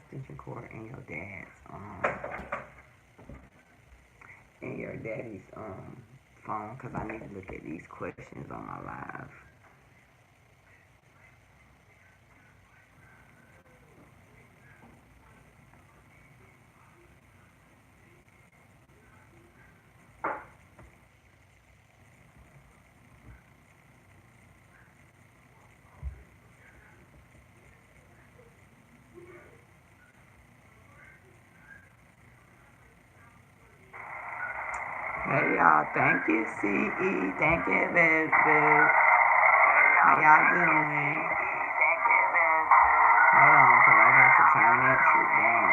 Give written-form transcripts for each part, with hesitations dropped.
extension cord in your dad's in your daddy's phone, because I need to look at these questions on my live. Hey y'all, thank you CE, thank you Viv. How y'all doing? Hold on, cause I got to turn that shit down.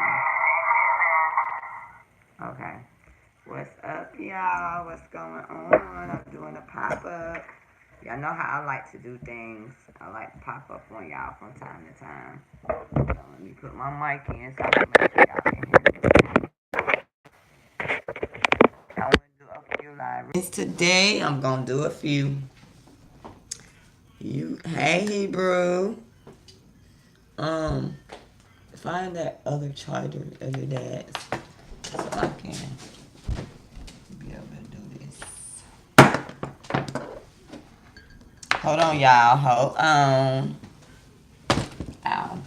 Okay. What's up, y'all? What's going on? I'm doing a pop-up. Y'all know how I like to do things. I like to pop up on y'all from time to time. So let me put my mic in so I can make sure y'all can hear me. I want to do a few live reads today. I'm gonna do a few. Hey Hebrew. Find that other charger of your dad's so I can be able to do this. Hold on, y'all. Hold on. Ow.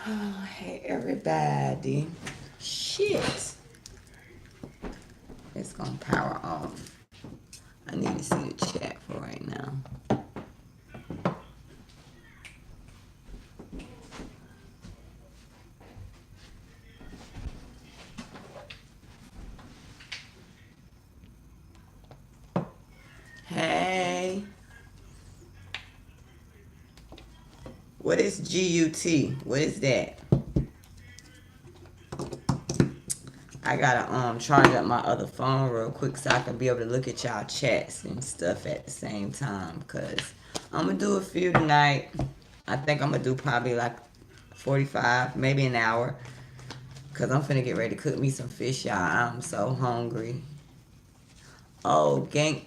Oh, hey everybody. Shit. It's gonna power off. I need to see the chat for right now. Hey. What is GUT? What is that? I gotta charge up my other phone real quick so I can be able to look at y'all chats and stuff at the same time. Cause I'm gonna do a few tonight. I think I'm gonna do probably like 45, maybe an hour. Cause I'm finna get ready to cook me some fish, y'all. I'm so hungry. Oh, Gangsta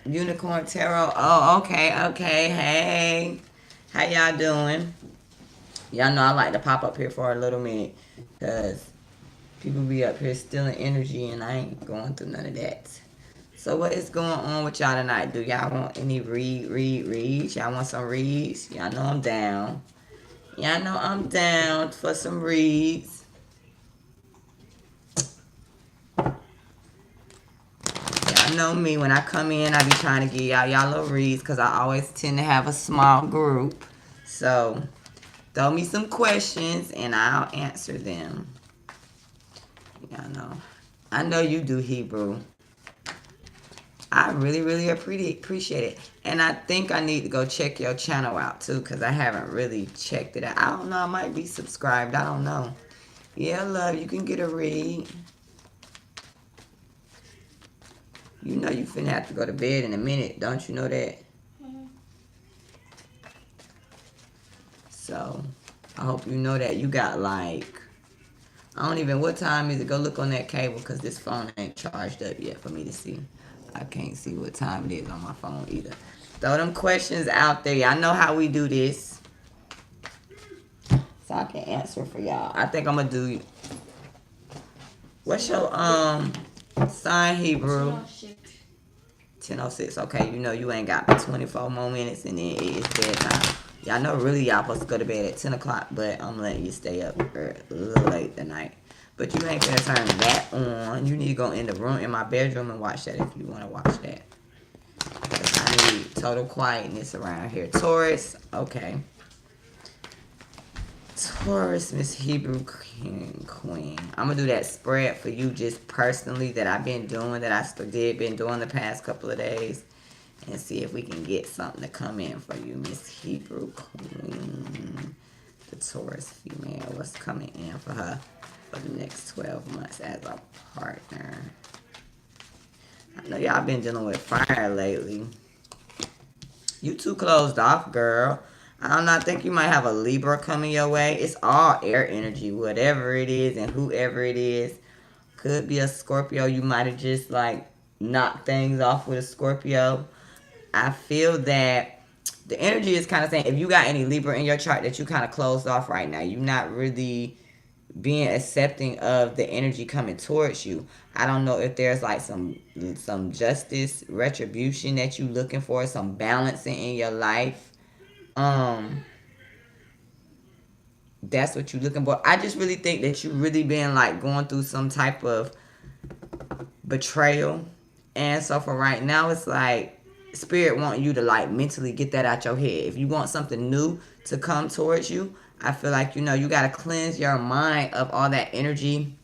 Unicorn Tarot. Oh, okay. Hey. How y'all doing? Y'all know I like to pop up here for a little minute. Cause people be up here stealing energy and I ain't going through none of that. So what is going on with y'all tonight? Do y'all want any reads? Y'all want some reads? Y'all know I'm down. Y'all know I'm down for some reads. Y'all know me. When I come in, I be trying to give y'all little reads because I always tend to have a small group. So throw me some questions and I'll answer them. Y'all know. I know you do, Hebrew. I really appreciate it. And I think I need to go check your channel out too because I haven't really checked it out. I don't know. I might be subscribed. I don't know. Yeah, love, you can get a read. You know you finna have to go to bed in a minute. Don't you know that? So, I hope you know that. You got like, I don't even, what time is it? Go look on that cable because this phone ain't charged up yet for me to see. I can't see what time it is on my phone either. Throw them questions out there. Y'all know how we do this. So I can answer for y'all. I think I'm gonna do. What's your sign, Hebrew? 10:06. Okay, you know you ain't got but 24 more minutes and then it's bedtime. Y'all know really y'all supposed to go to bed at 10 o'clock, but I'm letting you stay up a little late tonight. But you ain't gonna turn that on. You need to go in the room in my bedroom and watch that if you want to watch that. I need total quietness around here. Taurus, okay. Taurus, Miss Hebrew Queen. I'm gonna do that spread for you just personally that I've been doing, that I been doing the past couple of days, and see if we can get something to come in for you, Miss Hebrew Queen. The Taurus female, what's coming in for her for the next 12 months as a partner? I know y'all been dealing with fire lately. You too closed off, girl. I don't know. I think you might have a Libra coming your way. It's all air energy, whatever it is, and whoever it is. Could be a Scorpio. You might have just like knocked things off with a Scorpio. I feel that the energy is kind of saying if you got any Libra in your chart that you kind of closed off right now, you're not really being accepting of the energy coming towards you. I don't know if there's like some justice, retribution that you looking for, some balancing in your life. Um, that's what you're looking for. I just really think that you really been like going through some type of betrayal. And so for right now, it's like spirit want you to like mentally get that out your head. If you want something new to come towards you, I feel like you got to cleanse your mind of all that energy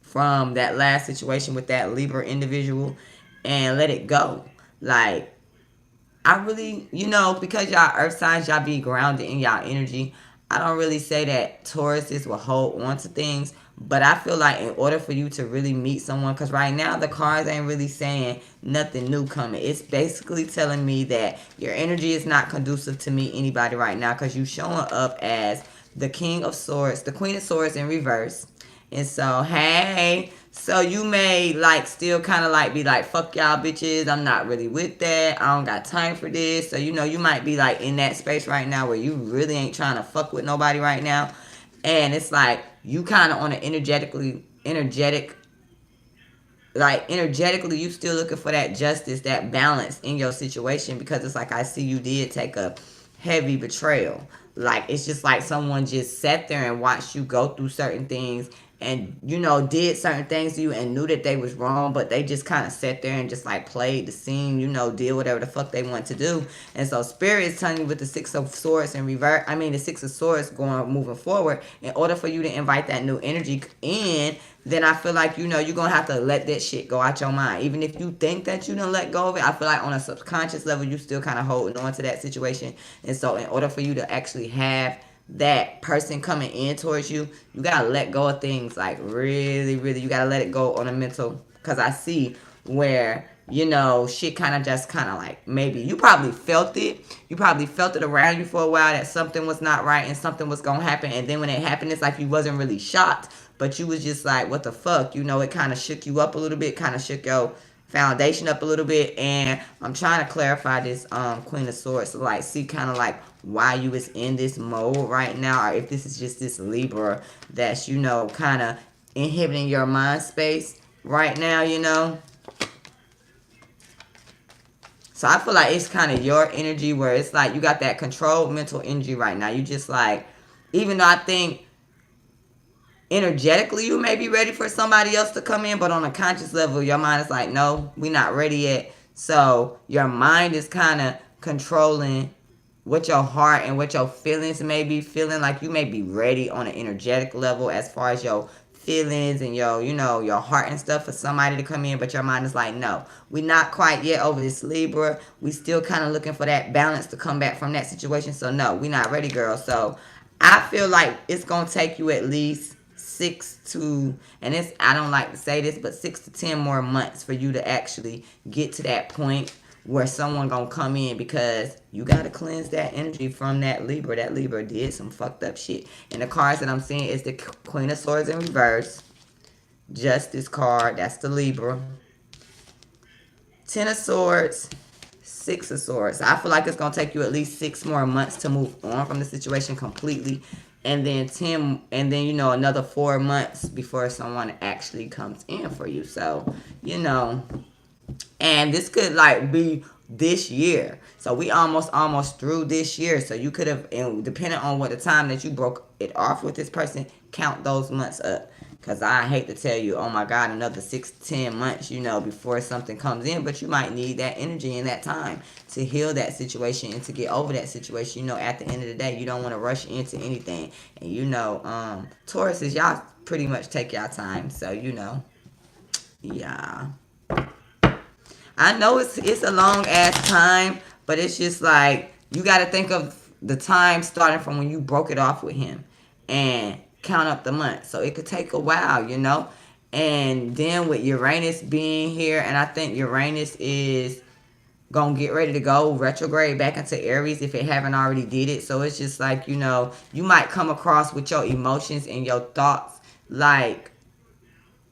from that last situation with that Libra individual and let it go. Like I really, because y'all earth signs, y'all be grounded in y'all energy. I don't really say that Tauruses will hold on to things, but I feel like in order for you to really meet someone, because right now the cards ain't really saying nothing new coming. It's basically telling me that your energy is not conducive to meet anybody right now because you showing up as the King of Swords, the Queen of Swords in reverse. And so, hey, so you may like still kind of like be like, fuck y'all bitches. I'm not really with that. I don't got time for this. So, you might be like in that space right now where you really ain't trying to fuck with nobody right now. And it's like you kind of on an energetically, you still looking for that justice, that balance in your situation because it's like I see you did take a heavy betrayal. Like it's just like someone just sat there and watched you go through certain things and did certain things to you and knew that they was wrong, but they just kind of sat there and just like played the scene, did whatever the fuck they want to do. And so spirit is telling you with the Six of Swords in reverse, the Six of Swords moving forward, in order for you to invite that new energy in, then I feel like you're gonna have to let that shit go out your mind. Even if you think that you done let go of it, I feel like on a subconscious level you still kind of holding on to that situation. And so in order for you to actually have that person coming in towards you, you gotta let go of things like really, really. You gotta let it go on a mental. Because I see where shit kind of like maybe you probably felt it. You probably felt it around you for a while that something was not right and something was gonna happen. And then when it happened, it's like you wasn't really shocked, but you was just like, what the fuck? It kind of shook you up a little bit, kind of shook your foundation up a little bit. And I'm trying to clarify this Queen of Swords, so like see kind of like why you was in this mode right now, or if this is just this Libra that's kind of inhibiting your mind space right now. So I feel like it's kind of your energy where it's like you got that controlled mental energy right now. You just like, even though I think energetically you may be ready for somebody else to come in, but on a conscious level your mind is like, no, we're not ready yet. So your mind is kind of controlling what your heart and what your feelings may be feeling. Like you may be ready on an energetic level as far as your feelings and your heart and stuff for somebody to come in, but your mind is like, no, we're not quite yet over this Libra. We still kind of looking for that balance to come back from that situation. So no, we're not ready, girl. So I feel like it's gonna take you at least 6 to, and it's, I don't like to say this, but 6 to 10 more months for you to actually get to that point where someone gonna come in, because you gotta cleanse that energy from that Libra. That Libra did some fucked up shit. And the cards that I'm seeing is the Queen of Swords in reverse, Justice card, that's the Libra, Ten of Swords, Six of Swords. I feel like it's gonna take you at least 6 more months to move on from the situation completely, and then another 4 months before someone actually comes in for you. So and this could like be this year. So we almost through this year. So you could have, and depending on what the time that you broke it off with this person, count those months up. Because I hate to tell you, oh my God, another 6 to 10 months, before something comes in. But you might need that energy and that time to heal that situation and to get over that situation. At the end of the day, you don't want to rush into anything. And Tauruses, y'all pretty much take y'all time. So, yeah. I know it's a long ass time, but it's just like you got to think of the time starting from when you broke it off with him and count up the months. So it could take a while, And then with Uranus being here, and I think Uranus is gonna get ready to go retrograde back into Aries if it haven't already did it. So it's just like, you know, you might come across with your emotions and your thoughts like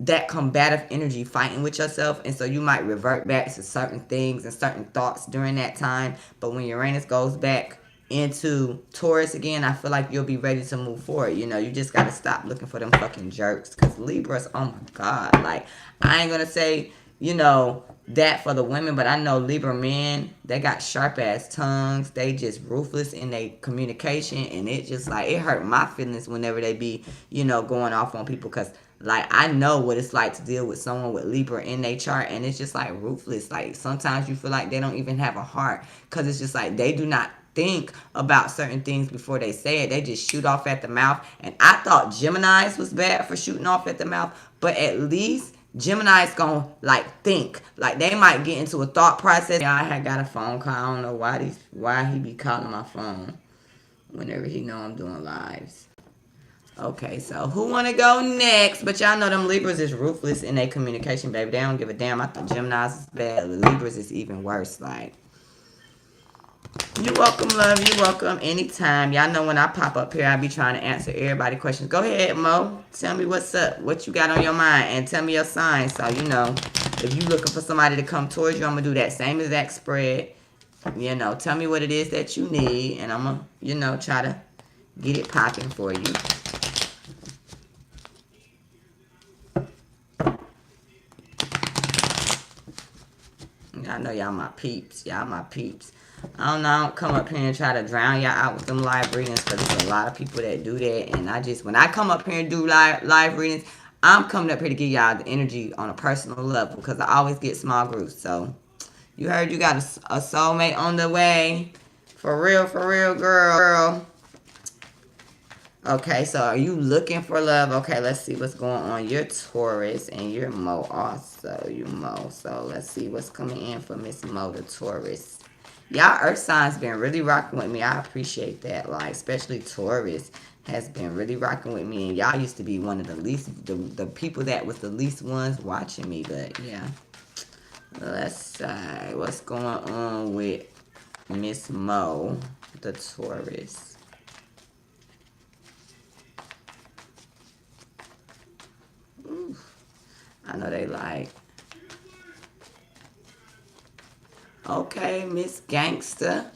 that combative energy fighting with yourself, and so you might revert back to certain things and certain thoughts during that time. But when Uranus goes back into Taurus again, I feel like you'll be ready to move forward. You know, you just gotta stop looking for them fucking jerks, because Libras, oh my god, like, I ain't gonna say, you know, that for the women, but I know Libra men, they got sharp ass tongues. They just ruthless in their communication, and it just like, it hurt my feelings whenever they be, you know, going off on people, because like, I know what it's like to deal with someone with Libra in their chart, and it's just like ruthless. Like, sometimes you feel like they don't even have a heart, because it's just like they do not think about certain things before they say it. They just shoot off at the mouth. And I thought Geminis was bad for shooting off at the mouth, but at least Gemini's gonna like think. Like, they might get into a thought process. I had got a phone call. I don't know why he be calling my phone whenever he know I'm doing lives. Okay, so who want to go next? But y'all know them Libras is ruthless in their communication, baby. They don't give a damn. I thought Geminis is bad. The Libras is even worse. Like, you're welcome, love. You're welcome anytime. Y'all know when I pop up here, I be trying to answer everybody's questions. Go ahead, Mo. Tell me what's up. What you got on your mind. And tell me your sign. So, you know, if you looking for somebody to come towards you, I'm going to do that same exact spread. You know, tell me what it is that you need. And I'm going to, you know, try to get it popping for you. I know y'all my peeps. Y'all my peeps. I don't come up here and try to drown y'all out with them live readings, because there's a lot of people that do that. And when I come up here and do live readings, I'm coming up here to give y'all the energy on a personal level, because I always get small groups. So, you heard you got a soulmate on the way. For real, girl. Okay, so are you looking for love? Okay, let's see what's going on. You're Taurus, and you're Mo also. You Mo. So let's see what's coming in for Miss Mo, the Taurus. Y'all earth signs been really rocking with me. I appreciate that. Like, especially Taurus has been really rocking with me. And y'all used to be one of the least, the people that was the least ones watching me. But yeah. Let's see what's going on with Miss Mo, the Taurus. I know they like. Okay, Miss Gangster.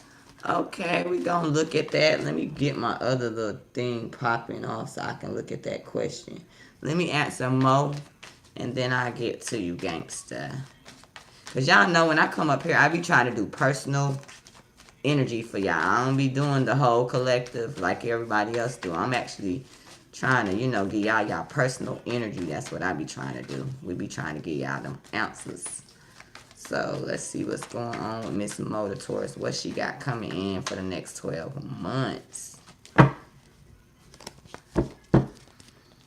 Okay, we gonna look at that. Let me get my other little thing popping off so I can look at that question. Let me answer Mo, and then I get to you, Gangster. Because y'all know when I come up here, I be trying to do personal energy for y'all. I don't be doing the whole collective like everybody else do. I'm actually trying to, you know, give y'all personal energy. That's what I be trying to do. We be trying to give y'all them answers. So let's see what's going on with Miss Mo, the Taurus. What she got coming in for the next 12 months.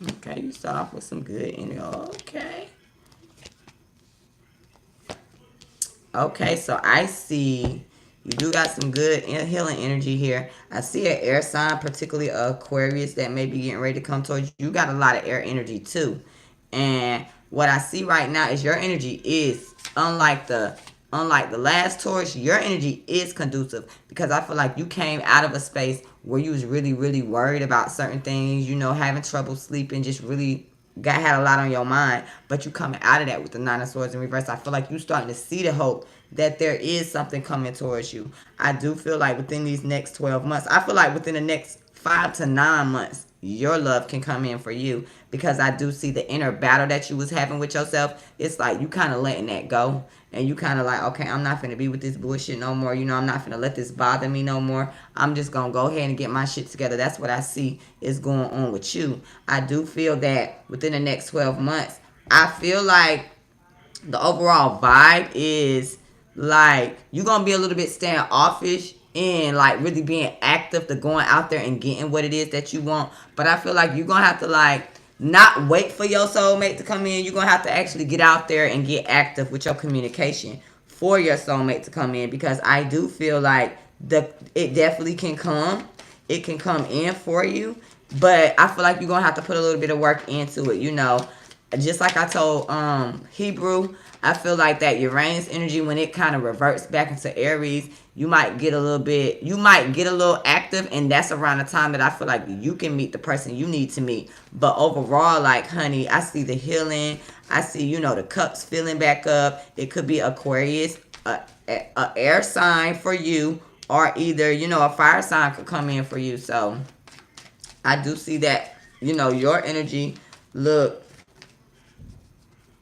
Okay, you start off with some good energy. Okay. Okay, so I see you do got some good healing energy here. I see an air sign, particularly Aquarius, that may be getting ready to come towards you. You got a lot of air energy too. And what I see right now is your energy is, unlike the last Taurus, your energy is conducive, because I feel like you came out of a space where you was really, really worried about certain things, you know, having trouble sleeping, just really had a lot on your mind, but you coming out of that with the Nine of Swords in reverse. I feel like you starting to see the hope that there is something coming towards you. I do feel like within these next 12 months, I feel like within the next 5 to 9 months, your love can come in for you, because I do see the inner battle that you was having with yourself. It's like you kind of letting that go, and you kind of like, okay, I'm not finna be with this bullshit no more. You know, I'm not finna let this bother me no more. I'm just gonna go ahead and get my shit together. That's what I see is going on with you. I do feel that within the next 12 months, I feel like the overall vibe is like you're gonna be a little bit standoffish and like really being active to going out there and getting what it is that you want. But I feel like you're gonna have to like not wait for your soulmate to come in. You're gonna have to actually get out there and get active with your communication for your soulmate to come in, because I do feel like it definitely can come. It can come in for you, but I feel like you're gonna have to put a little bit of work into it, you know. just like I told Hebrew, I feel like that Uranus energy, when it kind of reverts back into Aries, you might get a little active, and that's around the time that I feel like you can meet the person you need to meet. But overall, like, honey, I see the healing. I see, the cups filling back up. It could be Aquarius, a air sign for you, or either, a fire sign could come in for you. So I do see that, your energy look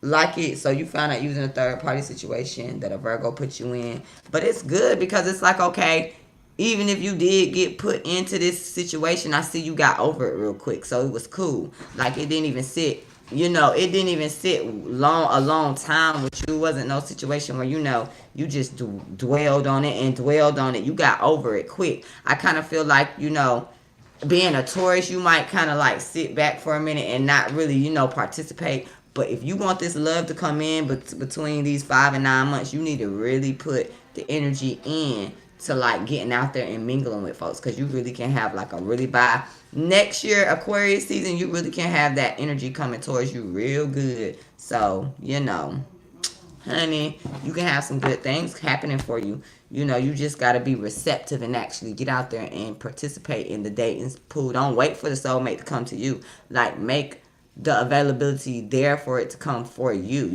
like it. So you found out using a third party situation that a Virgo put you in. But it's good because it's like, okay, even if you did get put into this situation, I see you got over it real quick. So it was cool. Like, it didn't even sit, it didn't even sit a long time with you. It wasn't no situation where, you just dwelled on it and dwelled on it. You got over it quick. I kind of feel like, being a Taurus, you might kind of like sit back for a minute and not really, participate. But if you want this love to come in between these 5 and 9 months, you need to really put the energy in to like getting out there and mingling with folks, because you really can have like a really by next year Aquarius season, you really can have that energy coming towards you real good. So, honey, you can have some good things happening for you. You just got to be receptive and actually get out there and participate in the dating pool. Don't wait for the soulmate to come to you. Like, make the availability there for it to come for you.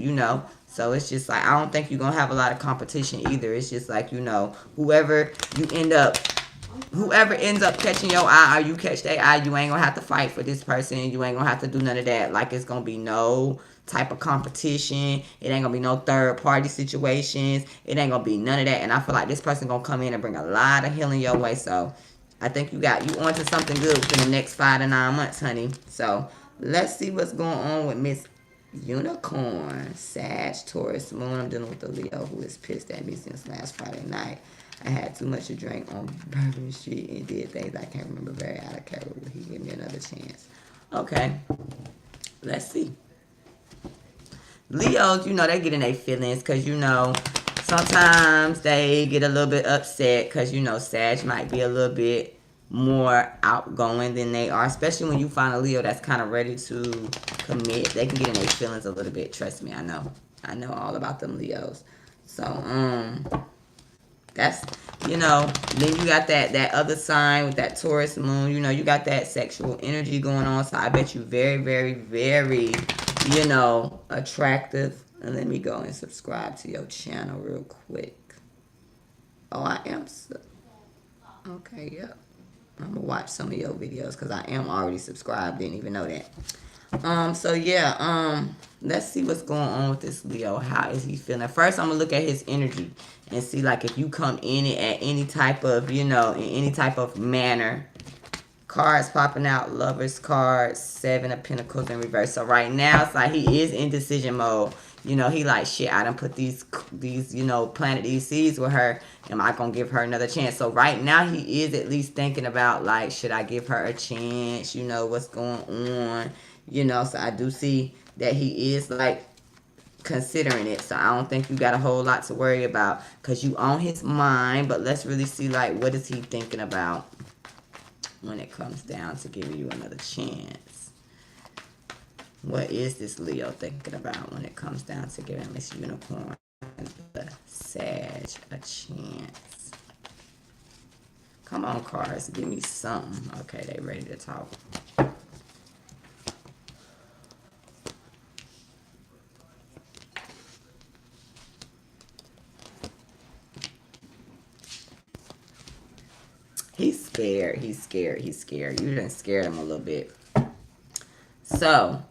So it's just like, I don't think you're going to have a lot of competition either. It's just like, whoever ends up catching your eye or you catch their eye, you ain't going to have to fight for this person. You ain't going to have to do none of that. Like, it's going to be no type of competition. It ain't gonna be no third party situations. It ain't gonna be none of that. And I feel like this person gonna come in and bring a lot of healing your way. So I think you onto something good within the next 5 to 9 months, honey. So let's see what's going on with Miss Unicorn, Sag, Taurus, Moon. I'm dealing with a Leo who is pissed at me since last Friday night. I had too much to drink on Bourbon Street and did things I can't remember. Very out of character. Will he give me another chance? Okay, let's see. Leos, they get in their feelings because, sometimes they get a little bit upset because, Sag might be a little bit more outgoing than they are, especially when you find a Leo that's kind of ready to commit. They can get in their feelings a little bit. Trust me, I know all about them Leos. So, that's, then you got that other sign with that Taurus moon. You got that sexual energy going on. So I bet you very, very, very, attractive. And let me go and subscribe to your channel real quick. Oh, I am. Okay, yep. I'm going to watch some of your videos because I am already subscribed. Didn't even know that. So yeah, let's see what's going on with this Leo. How is he feeling? First, I'm going to look at his energy and see, like, if you come in it at any type of, in any type of manner. Cards popping out, Lovers card, 7 of Pentacles in reverse. So right now, it's like he is in decision mode. He like, shit, I done put these, planted these seeds with her. Am I going to give her another chance? So right now, he is at least thinking about, like, should I give her a chance? What's going on? So I do see that he is, like, considering it. So I don't think you got a whole lot to worry about because you on his mind. But let's really see, like, what is he thinking about when it comes down to giving you another chance. What is this Leo thinking about when it comes down to giving Miss Unicorn the Sag a chance? Come on, cards, give me something. Okay, they ready to talk. He's scared. He's scared. He's scared. You done scared him a little bit. So,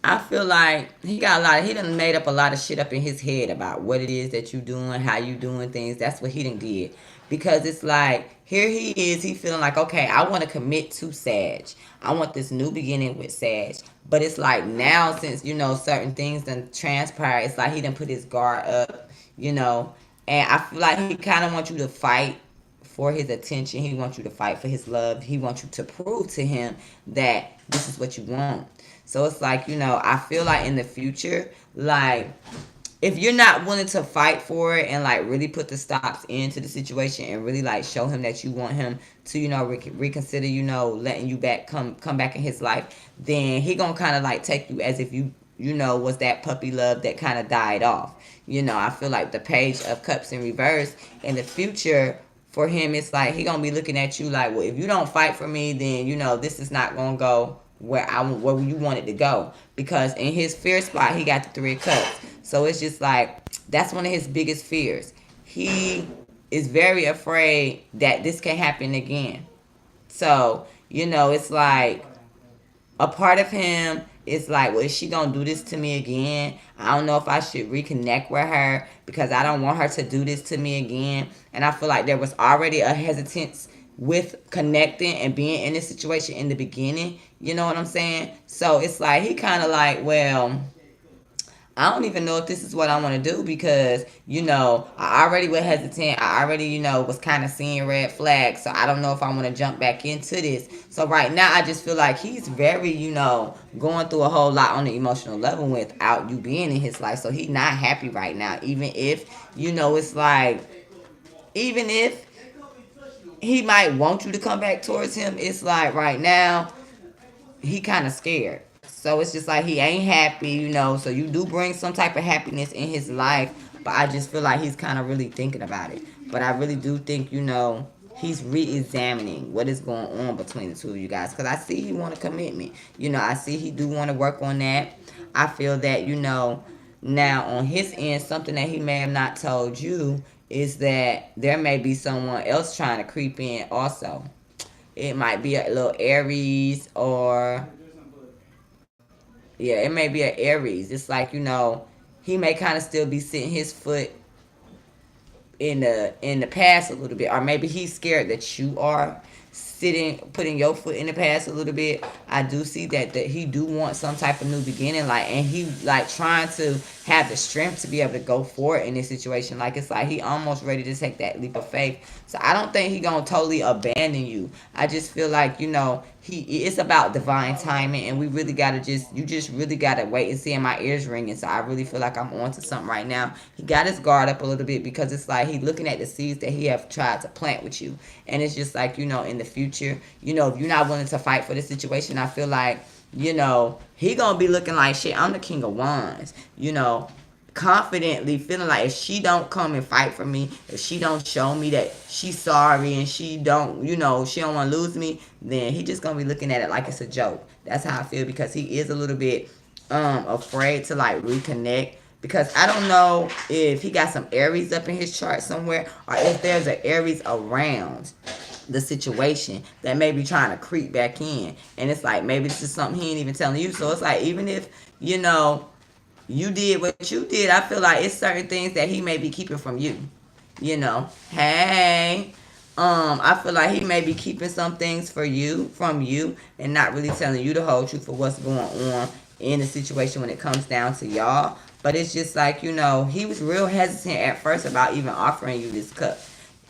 I feel like he done made up a lot of shit up in his head about what it is that you doing, how you doing things. That's what he done did. Because it's like, here he is, he feeling like, okay, I want to commit to Sag. I want this new beginning with Sag. But it's like now, since, certain things done transpire, it's like he done put his guard up, and I feel like he kind of wants you to fight for his attention. He wants you to fight for his love. He wants you to prove to him that this is what you want. So it's like, I feel like in the future, like, if you're not willing to fight for it and, like, really put the stops into the situation and really, like, show him that you want him to, reconsider, letting you come back in his life, then he gonna kind of, like, take you as if you you know, was that puppy love that kind of died off. You know, I feel like the Page of Cups in reverse in the future for him, it's like he gonna be looking at you like, well, if you don't fight for me, then you know this is not gonna go where you want it to go. Because in his fear spot, he got the Three of Cups. So it's just like that's one of his biggest fears. He is very afraid that this can happen again. So, you know, it's like a part of him is like, well, is she gonna do this to me again? I don't know if I should reconnect with her because I don't want her to do this to me again. And I feel like there was already a hesitance with connecting and being in this situation in the beginning. You know what I'm saying? So it's like he kind of like, well, I don't even know if this is what I want to do because, you know, I already was hesitant. I already, you know, was kind of seeing red flags. So I don't know if I want to jump back into this. So right now, I just feel like he's very, you know, going through a whole lot on the emotional level without you being in his life. So he's not happy right now. Even if, you know, it's like, even if he might want you to come back towards him, it's like right now, he kind of scared. So it's just like he ain't happy, you know. So you do bring some type of happiness in his life, but I just feel like he's kind of really thinking about it. But I really do think, you know, he's re-examining what is going on between the two of you guys. Because I see he want a commitment. You know, I see he do want to work on that. I feel that, you know, now on his end, something that he may have not told you is that there may be someone else trying to creep in also. It might be a little Aries or yeah, it may be an Aries. It's like, you know, he may kind of still be sitting his foot in the past a little bit, or maybe he's scared that you are putting your foot in the past a little bit. I do see that he do want some type of new beginning, like, and he like trying to have the strength to be able to go forward in this situation. Like it's like he almost ready to take that leap of faith. So I don't think he gonna totally abandon you. I just feel like, you know, it's about divine timing, and we really gotta you just really gotta wait and see. And my ears ringing, so I really feel like I'm onto something right now. He got his guard up a little bit because it's like he looking at the seeds that he have tried to plant with you, and it's just like, you know, in the future, you know, if you're not willing to fight for the situation, I feel like, you know, he gonna be looking like shit. I'm the King of Wands, you know, confidently feeling like if she don't come and fight for me, if she don't show me that she's sorry and she don't, you know, she don't want to lose me, then he just gonna be looking at it like it's a joke. That's how I feel, because he is a little bit afraid to like reconnect, because I don't know if he got some Aries up in his chart somewhere, or if there's an Aries around the situation that may be trying to creep back in. And it's like maybe this is something he ain't even telling you. So it's like, even if, you know, you did what you did, I feel like it's certain things that he may be keeping from you. You know, hey, I feel like he may be keeping some things from you, and not really telling you the whole truth for what's going on in the situation when it comes down to y'all. But it's just like, you know, he was real hesitant at first about even offering you this cup.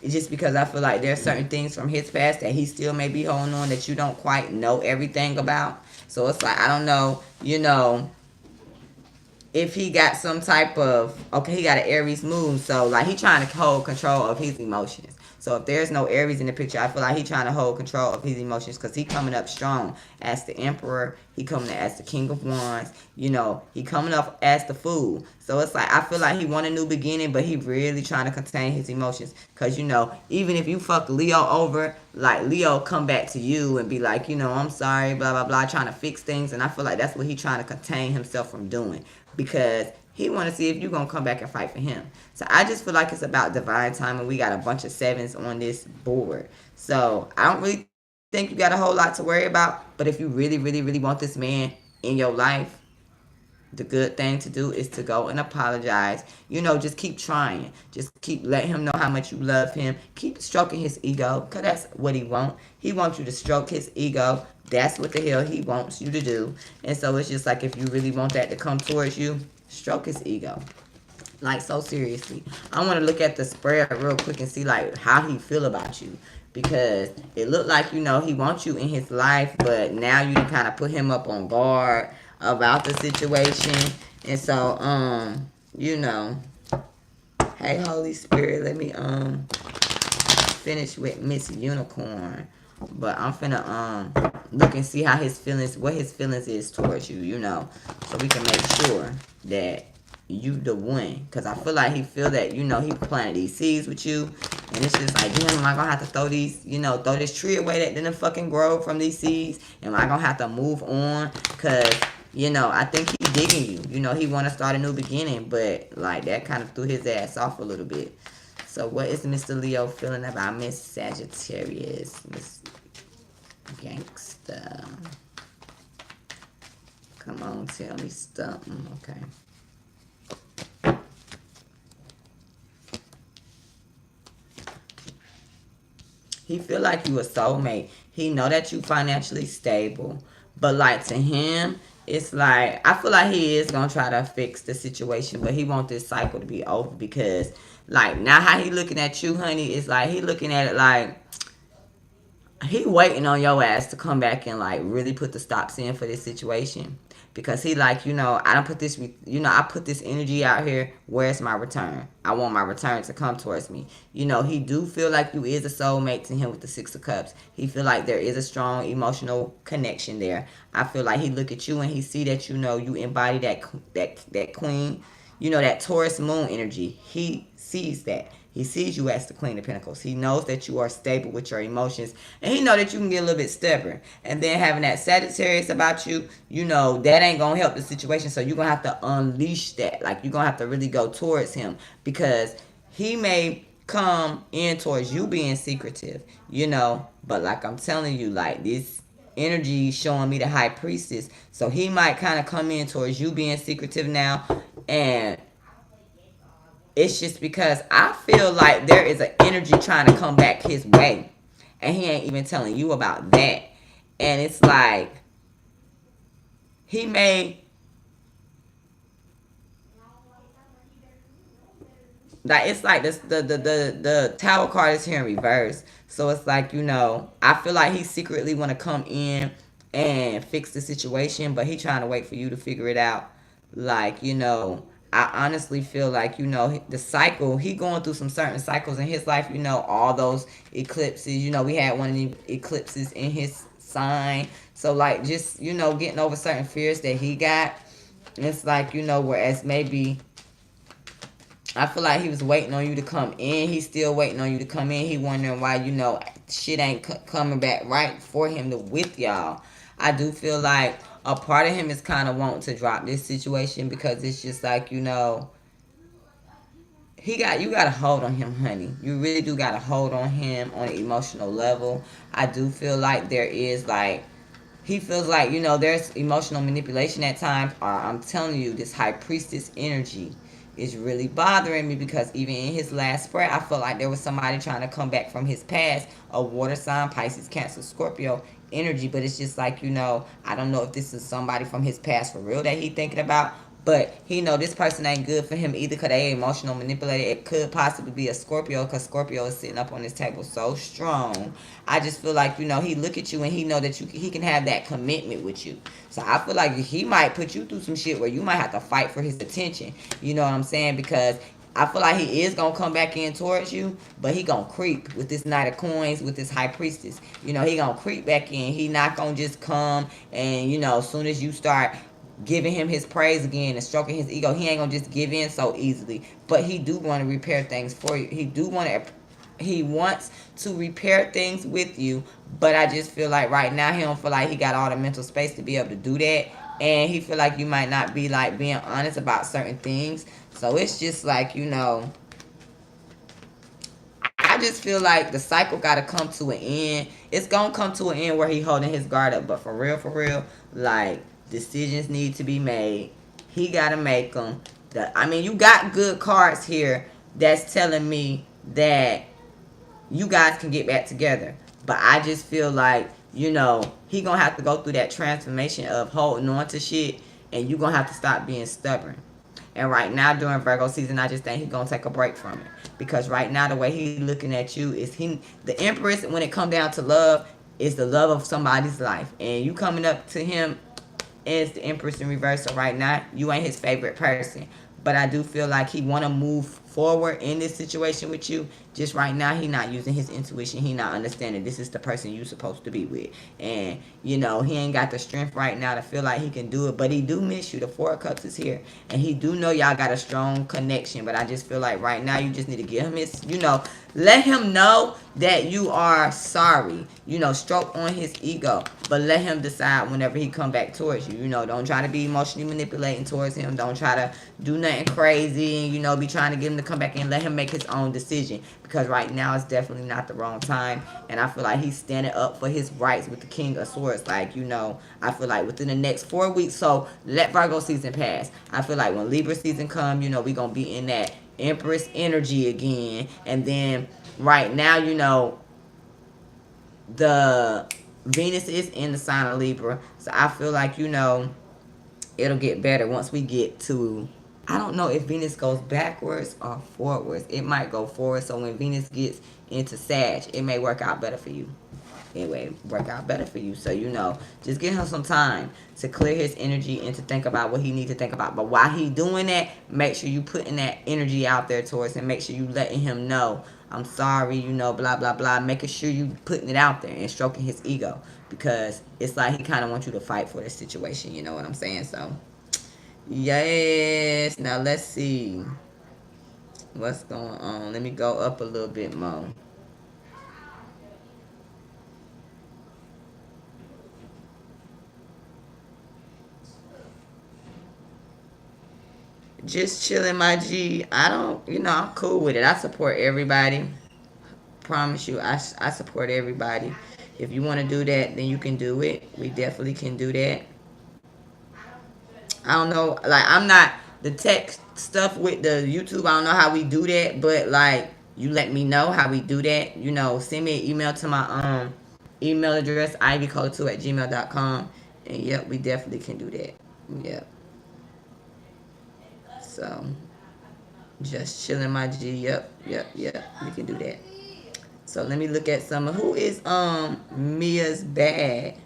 It's just because I feel like there's certain things from his past that he still may be holding on that you don't quite know everything about. So it's like, I don't know, you know, if he got some type of, okay, he got an Aries moon, so like he trying to hold control of his emotions. So if there's no Aries in the picture, I feel like he trying to hold control of his emotions, because he coming up strong as the Emperor. He coming up as the King of Wands. You know, he coming up as the Fool. So it's like, I feel like he want a new beginning, but he really trying to contain his emotions. Because, you know, even if you fuck Leo over, like Leo come back to you and be like, you know, I'm sorry, blah, blah, blah, trying to fix things. And I feel like that's what he trying to contain himself from doing, because he want to see if you're going to come back and fight for him. So I just feel like it's about divine timing. We got a bunch of sevens on this board. So I don't really think you got a whole lot to worry about. But if you really, really, really want this man in your life, the good thing to do is to go and apologize. You know, just keep trying. Just keep letting him know how much you love him. Keep stroking his ego, because that's what he wants. He wants you to stroke his ego. That's what the hell he wants you to do. And so it's just like, if you really want that to come towards you, stroke his ego. Like, so seriously. I want to look at the spread real quick and see, like, how he feel about you. Because it looked like, you know, he wants you in his life, but now you kind of put him up on guard about the situation. And so, you know, hey, Holy Spirit, let me finish with Miss Unicorn. But I'm finna look and see how his feelings, what his feelings is towards you, you know, so we can make sure that you the one. Cause I feel like he feel that, you know, he planted these seeds with you, and it's just like, damn, am I gonna have to throw these, you know, throw this tree away that didn't fucking grow from these seeds? Am I gonna have to move on? Cause you know, I think he digging you. You know, he want to start a new beginning, but like that kind of threw his ass off a little bit. So what is Mr. Leo feeling about Miss Sagittarius? Miss Gangsta. Come on, tell me something. Okay. He feel like you a soulmate. He know that you financially stable. But like to him, it's like I feel like he is gonna try to fix the situation, but he want this cycle to be over because like now how he looking at you, honey, it's like he looking at it like he waiting on your ass to come back and like really put the stops in for this situation because he like, you know, I don't put this, you know, I put this energy out here. Where's my return? I want my return to come towards me. You know, he do feel like you is a soulmate to him with the Six of Cups. He feel like there is a strong emotional connection there. I feel like he look at you and he see that, you know, you embody that queen, you know, that Taurus moon energy. He sees that. He sees you as the Queen of Pentacles. He knows that you are stable with your emotions. And he know that you can get a little bit stubborn. And then having that Sagittarius about you, you know, that ain't going to help the situation. So you're going to have to unleash that. Like, you're going to have to really go towards him. Because he may come in towards you being secretive, you know. But like I'm telling you, like, this energy showing me the High Priestess. So he might kind of come in towards you being secretive now. And it's just because I feel like there is an energy trying to come back his way. And he ain't even telling you about that. And it's like, he may, like, it's like this, the Tower card is here in reverse. So it's like, you know, I feel like he secretly want to come in and fix the situation, but he trying to wait for you to figure it out. Like, you know, I honestly feel like, you know, the cycle, he going through some certain cycles in his life, you know, all those eclipses, you know, we had one of the eclipses in his sign. So like just, you know, getting over certain fears that he got. It's like, you know, whereas maybe I feel like he was waiting on you to come in. He's still waiting on you to come in. He wondering why, you know, shit ain't coming back right for him to with y'all. I do feel like a part of him is kind of wanting to drop this situation because it's just like, you know, you got a hold on him, honey. You really do got a hold on him on an emotional level. I do feel like there is like, he feels like, you know, there's emotional manipulation at times. Or I'm telling you, this High Priestess energy is really bothering me because even in his last spread, I felt like there was somebody trying to come back from his past, a water sign, Pisces, Cancer, Scorpio energy. But it's just like, you know, I don't know if this is somebody from his past for real that he thinking about. But he know this person ain't good for him either because they emotional manipulated. It could possibly be a Scorpio because Scorpio is sitting up on this table so strong. I just feel like, you know, he look at you and he know that he can have that commitment with you. So I feel like he might put you through some shit where you might have to fight for his attention. You know what I'm saying? Because I feel like he is going to come back in towards you, but he going to creep with this Knight of Coins, with this High Priestess. You know, he going to creep back in. He not going to just come and, you know, as soon as you start giving him his praise again and stroking his ego, he ain't gonna just give in so easily. But he do want to repair things for you. He wants to repair things with you. But I just feel like right now he don't feel like he got all the mental space to be able to do that. And he feel like you might not be like being honest about certain things. So it's just like, you know, I just feel like the cycle got to come to an end. It's going to come to an end where he holding his guard up. But for real, like, decisions need to be made. He got to make them. I mean, you got good cards here that's telling me that you guys can get back together. But I just feel like, you know, he going to have to go through that transformation of holding on to shit. And you going to have to stop being stubborn. And right now during Virgo season, I just think he's going to take a break from it. Because right now the way he's looking at you is the Empress, when it come down to love, is the love of somebody's life. And you coming up to him as the Empress in reverse. So right now, you ain't his favorite person. But I do feel like he want to move forward in this situation with you, just right now he not using his intuition. He not understanding this is the person you supposed to be with. And you know, he ain't got the strength right now to feel like he can do it, but he do miss you. The Four of Cups is here, and he do know y'all got a strong connection. But I just feel like right now you just need to give him his, you know, let him know that you are sorry. You know, stroke on his ego, but let him decide whenever he come back towards you. You know, don't try to be emotionally manipulating towards him. Don't try to do nothing crazy and, you know, be trying to get him to come back in. Let him make his own decision, because right now it's definitely not the wrong time. And I feel like he's standing up for his rights with the King of Swords. Like, you know, I feel like within the next 4 weeks, so let Virgo season pass. I feel like when Libra season come, you know, we gonna be in that Empress energy again. And then right now, you know, the Venus is in the sign of Libra. So I feel like, you know, it'll get better once we get to, I don't know if Venus goes backwards or forwards. It might go forward. So when Venus gets into Sag, it may work out better for you. It may work out better for you. So, you know, just give him some time to clear his energy and to think about what he needs to think about. But while he doing that, make sure you putting that energy out there towards him. Make sure you letting him know, I'm sorry, you know, blah, blah, blah. Making sure you putting it out there and stroking his ego. Because it's like he kind of wants you to fight for this situation. You know what I'm saying? So, yes. Now, let's see what's going on. Let me go up a little bit more. Just chilling, my G. I don't, you know, I'm cool with it. I support everybody. Promise you, I support everybody. If you want to do that, then you can do it. We definitely can do that. I don't know, like, I'm not the tech stuff with the YouTube. I don't know how we do that, but like, you let me know how we do that. You know, send me an email to my email address, ivycode2@gmail.com. And yep, we definitely can do that. Yep. So, just chilling, my G. Yep. We can do that. So let me look at some. Who is Mia's bad?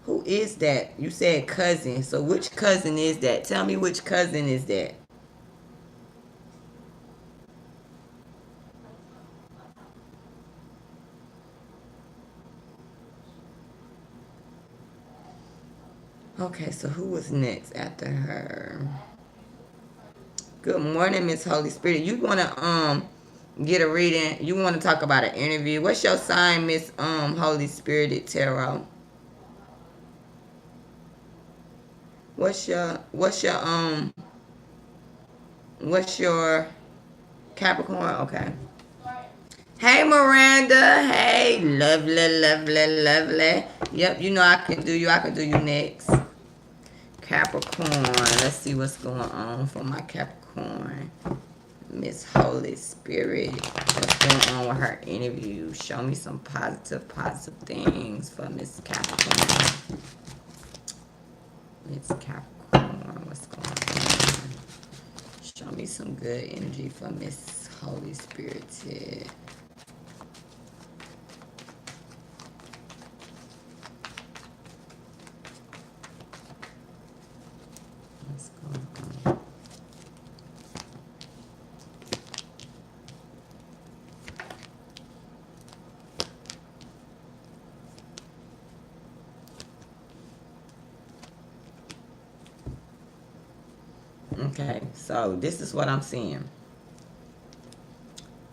Who is that? You said cousin. So which cousin is that? Tell me which cousin is that. Okay, so who was next after her? Good morning, Miss Holy Spirit. You wanna get a reading? You wanna talk about an interview? What's your sign, Miss Holy Spirited Tarot? What's your Capricorn? Okay. Hey, Miranda. Hey, lovely. Yep, you know I can do you. I can do you next. Capricorn. Let's see what's going on for my Capricorn. Miss Holy Spirit. What's going on with her interview? Show me some positive things for Miss Capricorn. Miss Capricorn. What's going on? Show me some good energy for Miss Holy Spirited. What's going on? Okay, so this is what I'm seeing.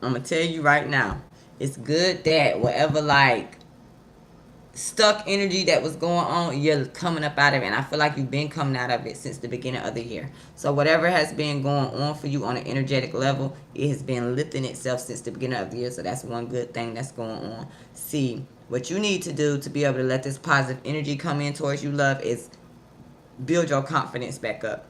I'm gonna tell you right now, it's good that whatever like stuck energy that was going on, you're coming up out of it. And I feel like you've been coming out of it since the beginning of the year. So whatever has been going on for you on an energetic level, it has been lifting itself since the beginning of the year. So that's one good thing that's going on. See, what you need to do to be able to let this positive energy come in towards you, love, is build your confidence back up.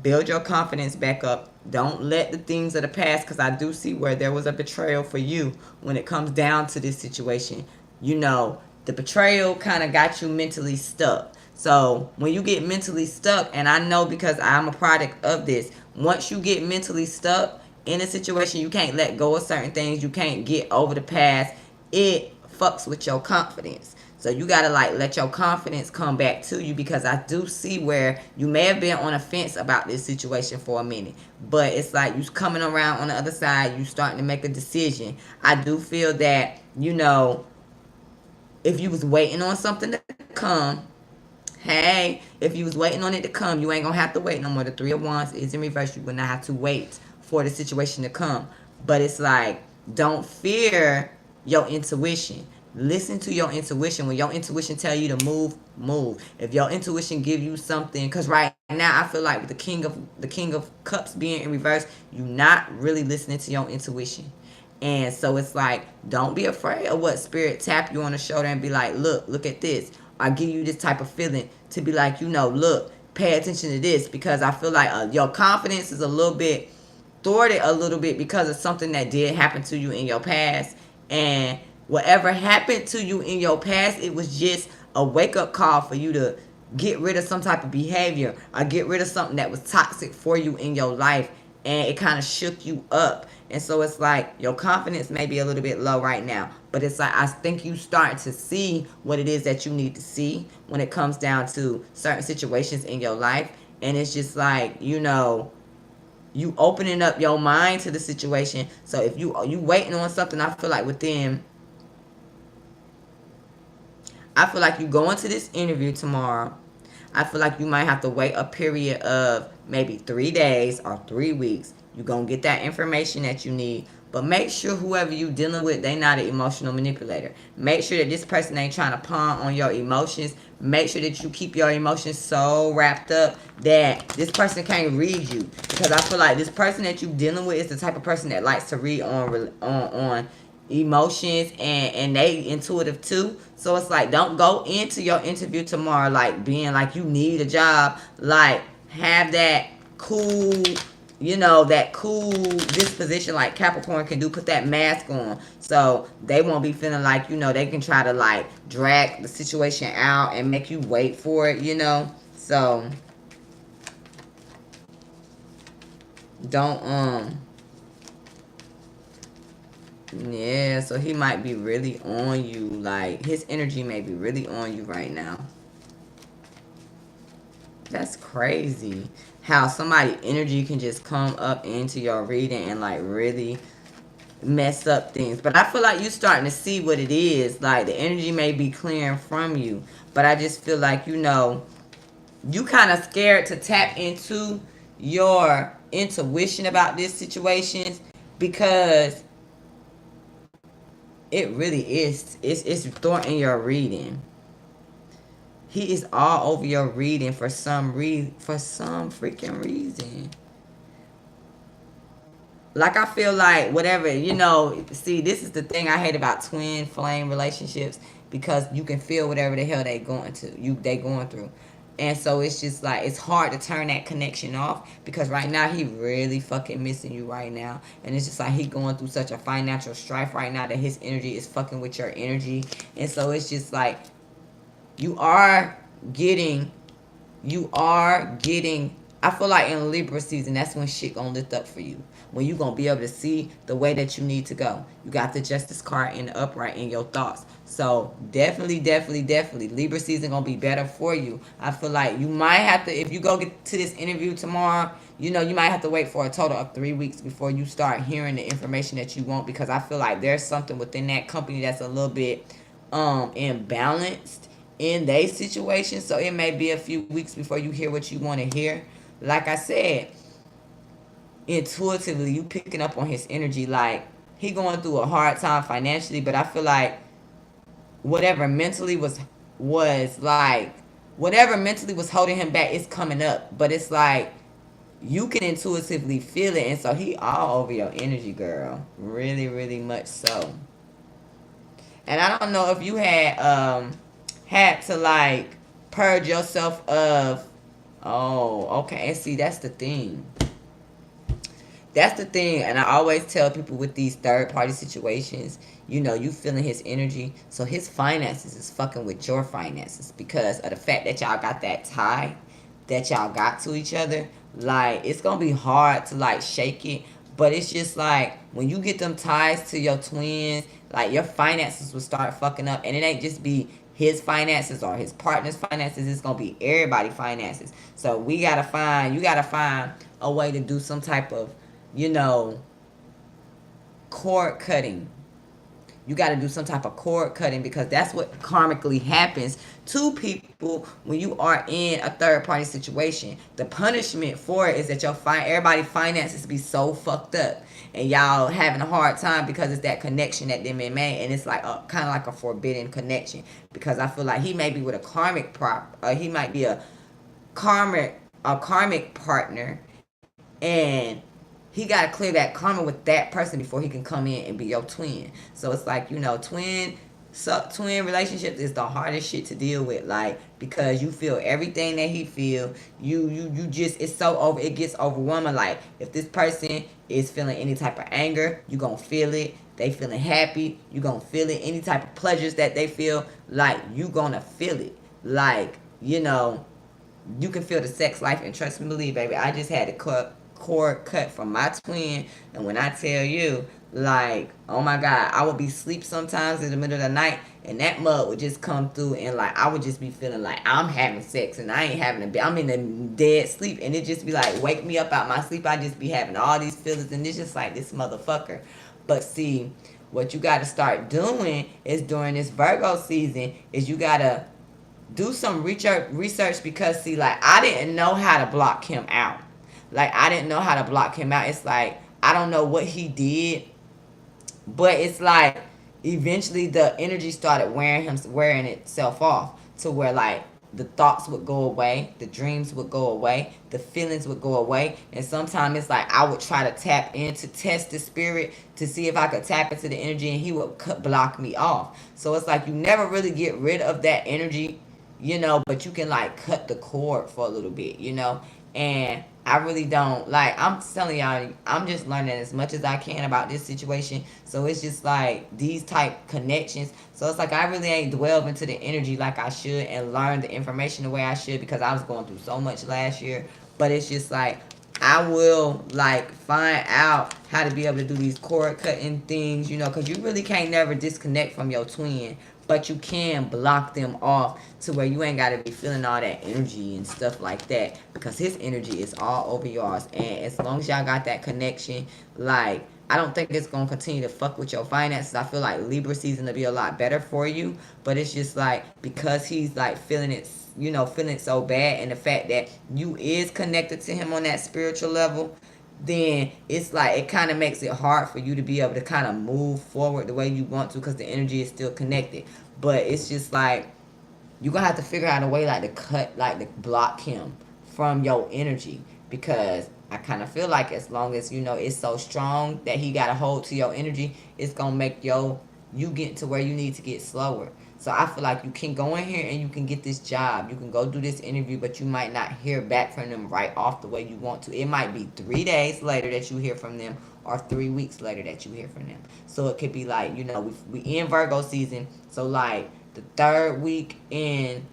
Build your confidence back up. Don't let the things of the past, because I do see where there was a betrayal for you when it comes down to this situation. You know, the betrayal kind of got you mentally stuck. So when you get mentally stuck, and I know because I'm a product of this, once you get mentally stuck in a situation, you can't let go of certain things. You can't get over the past. It fucks with your confidence. So you gotta like let your confidence come back to you, because I do see where you may have been on a fence about this situation for a minute, but it's like you coming around on the other side, you starting to make a decision. I do feel that, if you was waiting on something to come, hey, if you was waiting on it to come, you ain't gonna have to wait no more. The Three of Wands is in reverse. You will not have to wait for the situation to come. But it's like, don't fear your intuition. Listen to your intuition. When your intuition tell you to move, move. If your intuition give you something, because right now I feel like with the King of Cups being in reverse, you not really listening to your intuition. And so it's like, don't be afraid of what spirit tap you on the shoulder and be like, look at this. I give you this type of feeling to be like, look, pay attention to this, because I feel like your confidence is a little bit thwarted a little bit because of something that did happen to you in your past. And whatever happened to you in your past, it was just a wake-up call for you to get rid of some type of behavior or get rid of something that was toxic for you in your life, and it kind of shook you up. And so it's like your confidence may be a little bit low right now, but it's like I think you start to see what it is that you need to see when it comes down to certain situations in your life. And it's just like, you opening up your mind to the situation. So if you waiting on something, I feel like you go into this interview tomorrow. I feel like you might have to wait a period of maybe 3 days or 3 weeks. You're going to get that information that you need. But make sure whoever you dealing with, they not an emotional manipulator. Make sure that this person ain't trying to pawn on your emotions. Make sure that you keep your emotions so wrapped up that this person can't read you. Because I feel like this person that you dealing with is the type of person that likes to read on emotions, and they intuitive too. So it's like, don't go into your interview tomorrow like being like you need a job. Like, have that cool disposition like Capricorn can do. Put that mask on so they won't be feeling like they can try to like drag the situation out and make you wait for it. So don't yeah, so he might be really on you. Like, his energy may be really on you right now. That's crazy. How somebody energy can just come up into your reading and, like, really mess up things. But I feel like you starting to see what it is. Like, the energy may be clearing from you. But I just feel like, you kind of scared to tap into your intuition about this situation, because it really is. It's thwarting your reading. He is all over your reading for some freaking reason. Like, I feel like whatever, see, this is the thing I hate about twin flame relationships, because you can feel whatever the hell they going through. And so it's just like, it's hard to turn that connection off, because right now he really fucking missing you right now. And it's just like he going through such a financial strife right now that his energy is fucking with your energy. And so it's just like, you are getting, I feel like in Libra season, that's when shit gonna lift up for you. When you gonna be able to see the way that you need to go. You got the Justice card in the upright in your thoughts. So definitely Libra season gonna be better for you. I feel like you might have to, if you go get to this interview tomorrow, you might have to wait for a total of 3 weeks before you start hearing the information that you want, because I feel like there's something within that company that's a little bit imbalanced in their situation. So it may be a few weeks before you hear what you want to hear. Like I said, intuitively you picking up on his energy. Like, he going through a hard time financially, but I feel like whatever mentally was holding him back is coming up. But it's like, you can intuitively feel it. And so he all over your energy, girl. Really, really much so. And I don't know if you had to like purge yourself of, okay. And see, that's the thing. And I always tell people with these third party situations, you feeling his energy. So his finances is fucking with your finances, because of the fact that y'all got that tie that y'all got to each other. Like, it's gonna be hard to like shake it. But it's just like, when you get them ties to your twins, like, your finances will start fucking up. And it ain't just be his finances or his partner's finances. It's gonna be everybody's finances. So you gotta find a way to do some type of, you know, cord cutting. You got to do some type of cord cutting, because that's what karmically happens to people when you are in a third party situation. The punishment for it is that everybody's finances be so fucked up, and y'all having a hard time because it's that connection that them been made, and it's like kind of like a forbidden connection. Because I feel like he may be with a karmic he might be a karmic partner, and he got to clear that karma with that person before he can come in and be your twin. So it's like, you know, twin relationships is the hardest shit to deal with, like, because you feel everything that he feel. You just, it's so it gets overwhelming. Like, if this person is feeling any type of anger, you gonna feel it. They feeling happy, you gonna feel it. Any type of pleasures that they feel, like, you gonna feel it. Like, you know, you can feel the sex life. And trust me, believe, baby, I just had to cord cut from my twin, and when I tell you, like, oh my god, I would be asleep sometimes in the middle of the night, and that mud would just come through, and like I would just be feeling like I'm having sex and I ain't having I'm in a dead sleep, and it just be like wake me up out my sleep. I just be having all these feelings, and it's just like this motherfucker. But see, what you got to start doing is during this Virgo season is you got to do some research, because see, like, I didn't know how to block him out. Like, I didn't know how to block him out. It's like, I don't know what he did, but it's like, eventually the energy started wearing itself off, to where, like, the thoughts would go away, the dreams would go away, the feelings would go away. And sometimes it's like I would try to tap in to test the spirit to see if I could tap into the energy, and he would block me off. So it's like you never really get rid of that energy, you know, but you can like cut the cord for a little bit, you know. And I really don't, like, I'm telling y'all, I'm just learning as much as I can about this situation. So it's just like these type connections. So it's like I really ain't delved into the energy like I should and learn the information the way I should, because I was going through so much last year. But it's just like I will like find out how to be able to do these cord cutting things, you know, because you really can't never disconnect from your twin, but you can block them off to where you ain't got to be feeling all that energy and stuff like that, because his energy is all over yours. And as long as y'all got that connection, like, I don't think it's going to continue to fuck with your finances. I feel like Libra season will be a lot better for you, but it's just like, because he's like feeling it, you know, feeling it so bad, and the fact that you is connected to him on that spiritual level, then it's like it kind of makes it hard for you to be able to kind of move forward the way you want to, because the energy is still connected. But it's just like you're gonna have to figure out a way like to cut, like to block him from your energy, because I kind of feel like as long as, you know, it's so strong that he got a hold to your energy, it's gonna make you get to where you need to get slower. So I feel like you can go in here and you can get this job. You can go do this interview, but you might not hear back from them right off the way you want to. It might be 3 days later that you hear from them, or 3 weeks later that you hear from them. So it could be like, you know, we in Virgo season. So like the 3rd week in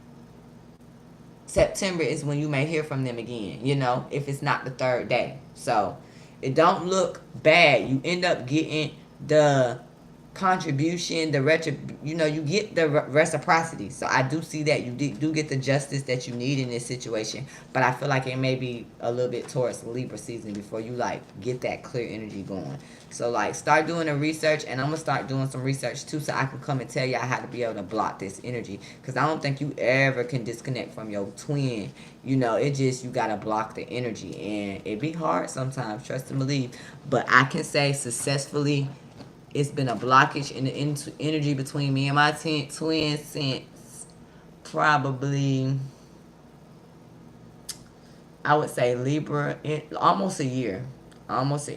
September is when you may hear from them again, you know, if it's not the 3rd day. So it don't look bad. You end up getting the contribution, you know, you get the reciprocity. So I do see that you do get the justice that you need in this situation, but I feel like it may be a little bit towards Libra season before you like get that clear energy going. So like start doing the research, and I'm gonna start doing some research too, so I can come and tell y'all how to be able to block this energy, because I don't think you ever can disconnect from your twin. You know, it just, you gotta block the energy, and it be hard sometimes, trust and believe, but I can say successfully it's been a blockage in the energy between me and my twin since probably, I would say Libra, almost a year. Almost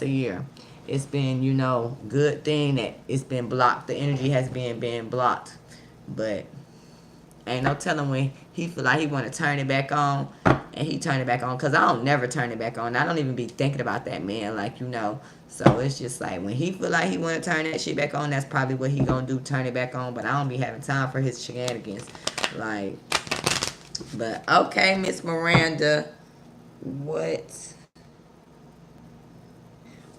a year. It's been, you know, good thing that it's been blocked. The energy has been blocked. But ain't no telling when he feel like he want to turn it back on, and he turn it back on, because I don't never turn it back on. I don't even be thinking about that man, like, you know. So it's just like when he feel like he want to turn that shit back on, that's probably what he gonna do, turn it back on. But I don't be having time for his shenanigans, like. But okay, Miss Miranda, what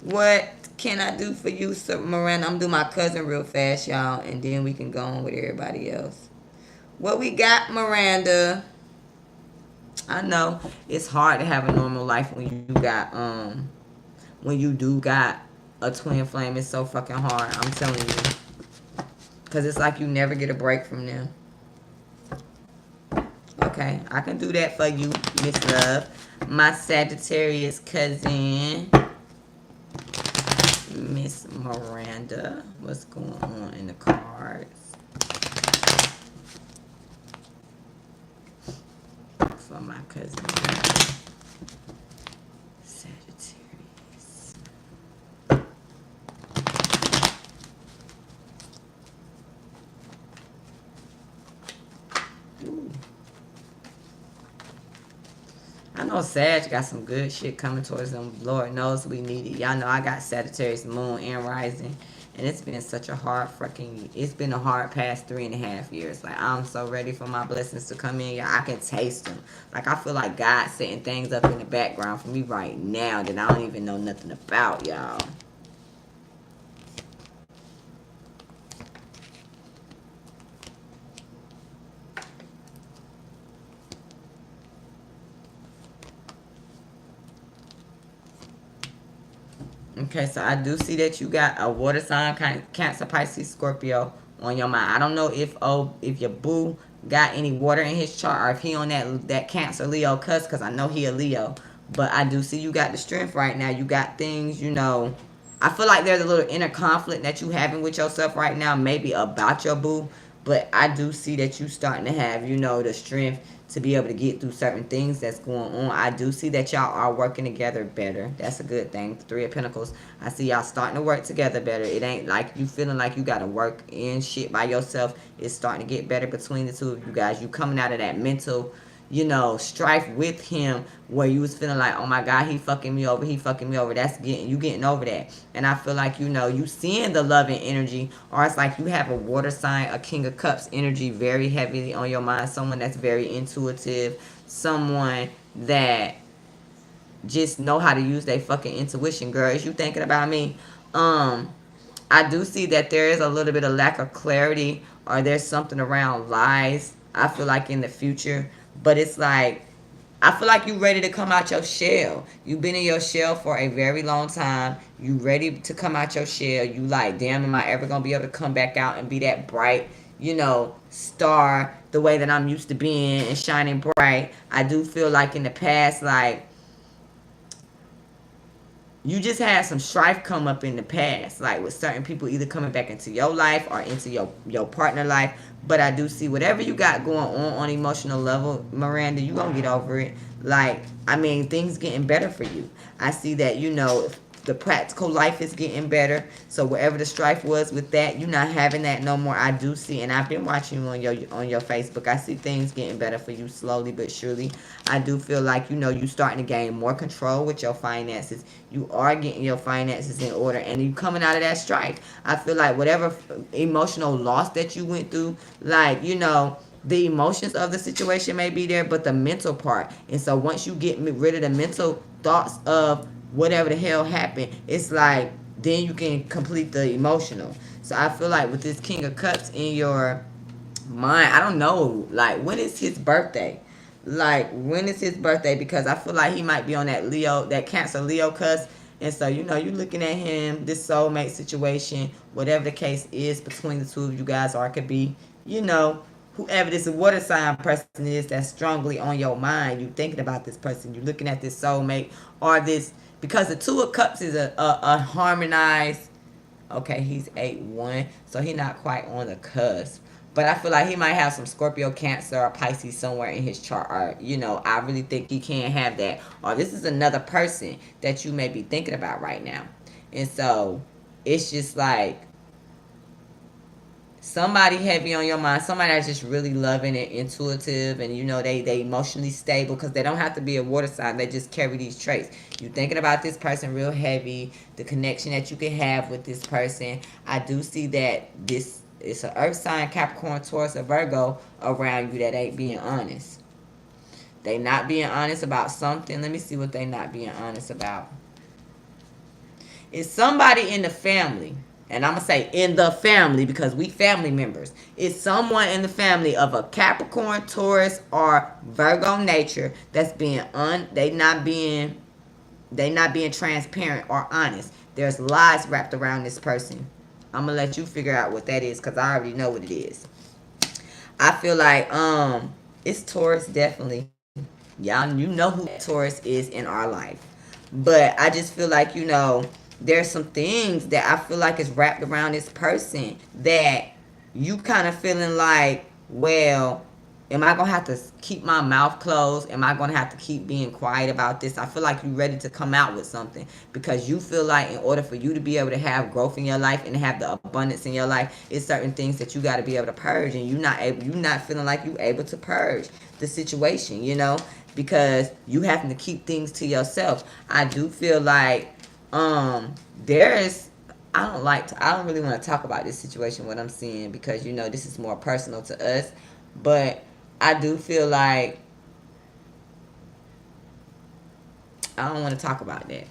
What can I do for you, Sir Miranda? I'm gonna do my cousin real fast, y'all, and then we can go on with everybody else. What we got, Miranda? I know it's hard to have a normal life when you do got a twin flame. It's so fucking hard. I'm telling you, cause it's like you never get a break from them. Okay, I can do that for you, Miss Love. My Sagittarius cousin, Miss Miranda. What's going on in the cards for my cousin Sagittarius? Ooh. I know Sag got some good shit coming towards them. Lord knows we need it. Y'all know I got Sagittarius moon and rising. And it's been such a hard it's been a hard past 3.5 years. Like, I'm so ready for my blessings to come in. Y'all, I can taste them. Like, I feel like God's setting things up in the background for me right now that I don't even know nothing about, y'all. Okay, so I do see that you got a water sign, Cancer, Pisces, Scorpio on your mind. I don't know if your boo got any water in his chart or if he on that Cancer Leo cusp, because I know he a Leo. But I do see you got the strength right now. You got things, I feel like there's a little inner conflict that you having with yourself right now, maybe about your boo. But I do see that you starting to have, the strength to be able to get through certain things that's going on. I do see that y'all are working together better. That's a good thing. Three of Pentacles. I see y'all starting to work together better. It ain't like you feeling like you got to work in shit by yourself. It's starting to get better between the two of you guys. You coming out of that mental, strife with him where you was feeling like, oh my God, he fucking me over, That's you getting over that. And I feel like, you seeing the loving energy, or it's like you have a water sign, a King of Cups energy very heavily on your mind, someone that's very intuitive, someone that just know how to use their fucking intuition. Girl, is you thinking about me? I do see that there is a little bit of lack of clarity, or there's something around lies, I feel like, in the future. But it's like, I feel like you ready to come out your shell. You've been in your shell for a very long time. You ready to come out your shell. You like, damn, am I ever going to be able to come back out and be that bright, star the way that I'm used to being and shining bright. I do feel like in the past, like, you just had some strife come up in the past, like with certain people either coming back into your life or into your partner life. But I do see whatever you got going on emotional level, Miranda, you gonna get over it. Like, I mean, things getting better for you. I see that, the practical life is getting better. So wherever the strife was with that, you're not having that no more. I do see, and I've been watching you on your Facebook. I see things getting better for you slowly but surely. I do feel like, you starting to gain more control with your finances. You are getting your finances in order, and you coming out of that strife. I feel like whatever emotional loss that you went through, like, the emotions of the situation may be there, but the mental part. And so once you get rid of the mental thoughts of whatever the hell happened, it's like then you can complete the emotional. So I feel like with this King of Cups in your mind, I don't know, like, when is his birthday? Like, when is his birthday? Because I feel like he might be on that Cancer Leo cusp. And so, you looking at him, this soulmate situation, whatever the case is between the two of you guys, or it could be, whoever this water sign person is that's strongly on your mind. You thinking about this person. You looking at this soulmate or this, because the Two of Cups is a harmonized. Okay, he's 8-1, so he's not quite on the cusp. But I feel like he might have some Scorpio, Cancer, or Pisces somewhere in his chart. Or, I really think he can have that. Or this is another person that you may be thinking about right now. And so it's just like somebody heavy on your mind, somebody that's just really loving and intuitive, and they emotionally stable, because they don't have to be a water sign, they just carry these traits. You thinking about this person real heavy, the connection that you can have with this person. I do see that this is an earth sign, Capricorn, Taurus, or Virgo around you that ain't being honest. They not being honest about something. Let me see what they not being honest about. It's somebody in the family, and I'm going to say in the family because we family members. It's someone in the family of a Capricorn, Taurus, or Virgo nature that's they not being transparent or honest. There's lies wrapped around this person. I'm gonna let you figure out what that is because I already know what it is. I feel like it's Taurus definitely. Y'all, you know who Taurus is in our life. But I just feel like, there's some things that I feel like is wrapped around this person that you kind of feeling like, well, am I going to have to keep my mouth closed? Am I going to have to keep being quiet about this? I feel like you're ready to come out with something because you feel like in order for you to be able to have growth in your life and have the abundance in your life, it's certain things that you got to be able to purge, and you're not feeling like you're able to purge the situation, because you having to keep things to yourself. I do feel like there's I don't really want to talk about this situation, what I'm seeing, because this is more personal to us. But I do feel like I don't want to talk about that.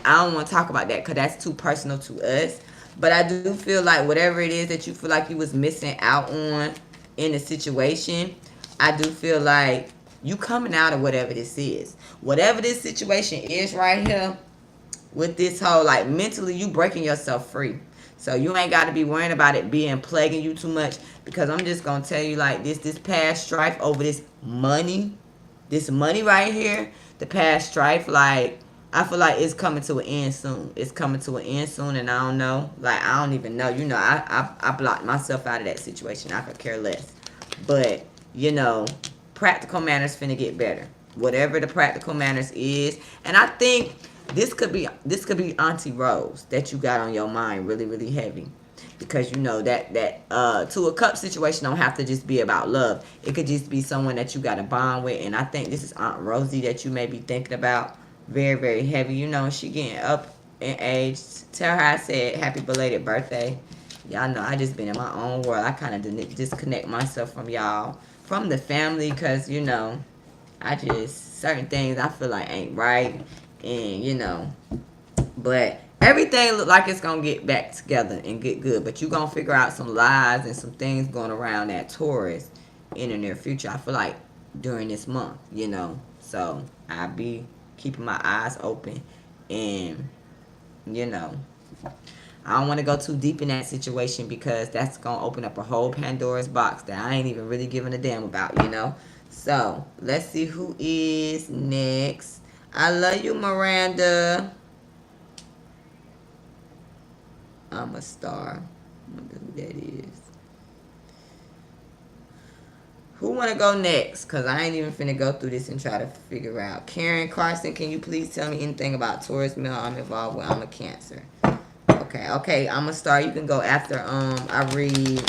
I don't want to talk about that because that's too personal to us. But I do feel like whatever it is that you feel like you was missing out on in the situation, I do feel like you coming out of whatever this is. Whatever this situation is right here, with this whole, like, mentally you breaking yourself free. So you ain't got to be worrying about it being plaguing you too much, because I'm just going to tell you like this past strife over this money right here, the past strife, like, I feel like it's coming to an end soon. It's coming to an end soon, and I don't know. Like, I don't even know. I blocked myself out of that situation. I could care less. But, practical manners finna get better. Whatever the practical manners is. And I think this could be Auntie Rose that you got on your mind really, really heavy. Because that Two of Cups situation don't have to just be about love. It could just be someone that you got a bond with. And I think this is Aunt Rosie that you may be thinking about very, very heavy. She getting up in age. Tell her I said happy belated birthday. Y'all know I just been in my own world. I kind of disconnect myself from y'all, from the family, because I just, certain things I feel like ain't right. And but everything look like it's gonna get back together and get good. But you gonna figure out some lies and some things going around that Taurus in the near future. I feel like during this month, so I'll be keeping my eyes open. And I don't want to go too deep in that situation because that's going to open up a whole Pandora's box that I ain't even really giving a damn about, So, let's see who is next. I love you, Miranda. I'm a star. I wonder who that is. Who want to go next? Because I ain't even finna go through this and try to figure out. Karen Carson, can you please tell me anything about Taurus male I'm involved with? I'm a Cancer. Okay, I'm gonna start. You can go after I read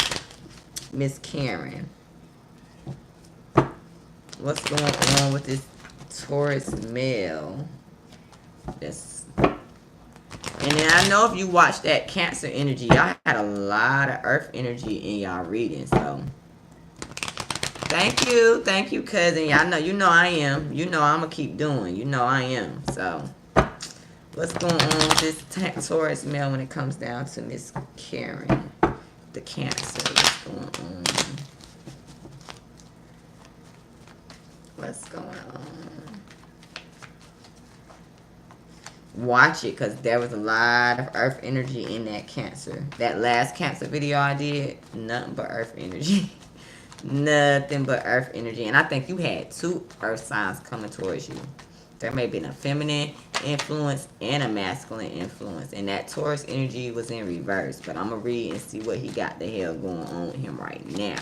Miss Karen. What's going on with this Taurus male? And then I know if you watch that Cancer energy, y'all had a lot of Earth energy in y'all reading. So thank you, cousin. Y'all know I am. I'm gonna keep doing. I am. So. What's going on with this Taurus male when it comes down to Miss Karen, the Cancer? What's going on? Watch it, because there was a lot of Earth energy in that Cancer. That last Cancer video I did, nothing but Earth energy. Nothing but Earth energy. And I think you had 2 Earth signs coming towards you. There may be a feminine influence and a masculine influence. And that Taurus energy was in reverse. But I'm going to read and see what he got the hell going on with him right now.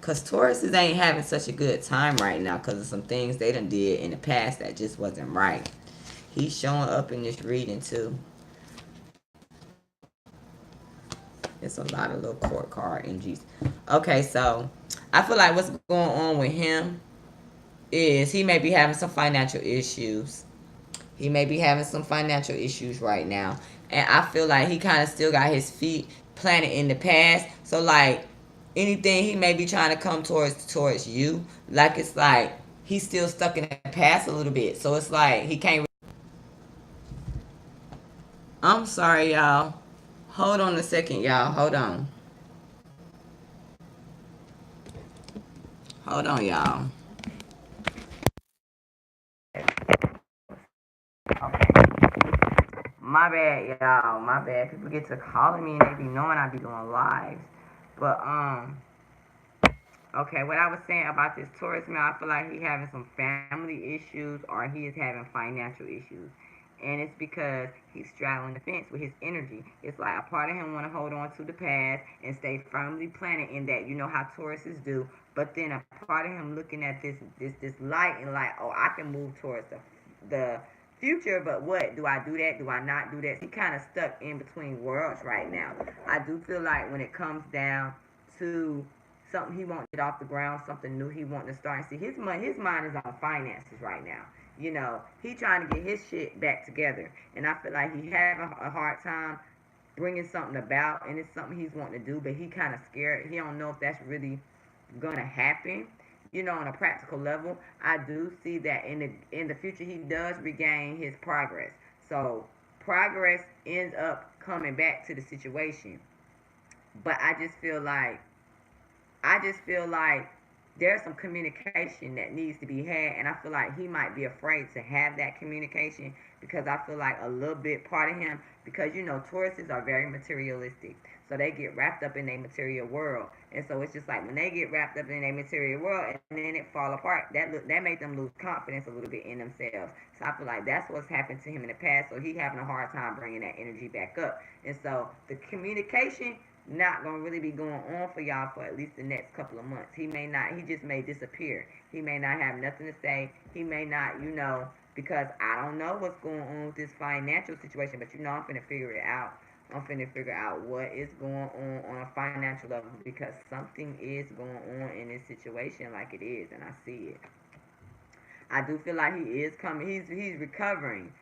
Because Tauruses ain't having such a good time right now because of some things they done did in the past that just wasn't right. He's showing up in this reading too. It's a lot of little court card energies. Okay, so I feel like what's going on with him is he may be having some financial issues. He may be having some financial issues right now. And I feel like he kind of still got his feet planted in the past. So, like, anything he may be trying to come towards you, like, it's like he's still stuck in the past a little bit. So, it's like he can't I'm sorry, y'all. Hold on a second, y'all. Hold on. Hold on, y'all. Okay. My bad, y'all. My bad. People get to calling me and they be knowing I be doing lives. But okay, what I was saying about this Taurus man, I feel like he having some family issues or he is having financial issues. And it's because he's straddling the fence with his energy. It's like a part of him want to hold on to the past and stay firmly planted in that. You know how Tauruses do. But then a part of him looking at this light and like, oh, I can move towards the future. But what do I do that? Do I not do that? He kind of stuck in between worlds right now. I do feel like when it comes down to something he wants to get off the ground, something new he wants to start. See, his mind is on finances right now. You know, he trying to get his shit back together, and I feel like he having a hard time bringing something about, and it's something he's wanting to do, but he kind of scared. He don't know if that's really gonna happen. You know, on a practical level, I do see that in the future he does regain his progress. So progress ends up coming back to the situation, but I just feel like there's some communication that needs to be had, and I feel like he might be afraid to have that communication because I feel like a little bit part of him, because you know Tauruses are very materialistic, so they get wrapped up in their material world, and so it's just like when they get wrapped up in their material world and then it fall apart, that made them lose confidence a little bit in themselves. So I feel like that's what's happened to him in the past. So he having a hard time bringing that energy back up, and so the communication not gonna really be going on for y'all for at least the next couple of months. He may not. He just may disappear. He may not have nothing to say. He may not, because I don't know what's going on with this financial situation. But I'm finna figure it out. I'm finna figure out what is going on a financial level because something is going on in this situation like it is, and I see it. I do feel like he is coming. He's recovering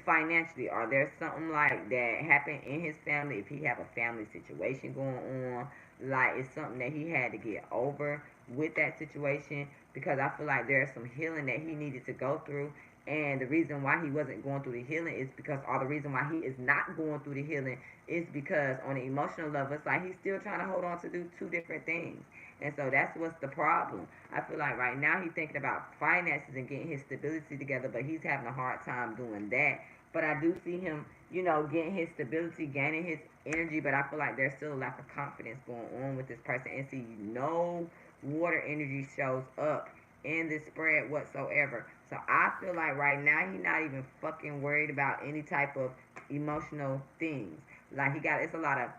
financially. Are there something like that happened in his family? If he have a family situation going on, like it's something that he had to get over with that situation, because I feel like there's some healing that he needed to go through. And the reason why he wasn't going through the healing is because, or the reason why he is not going through the healing is because on the emotional level, it's like he's still trying to hold on to do two different things. And so that's what's the problem. I feel like right now he's thinking about finances and getting his stability together, but he's having a hard time doing that. But I do see him, getting his stability, gaining his energy, but I feel like there's still a lack of confidence going on with this person. And see, no water energy shows up in this spread whatsoever. So I feel like right now he's not even fucking worried about any type of emotional things. Like it's a lot of,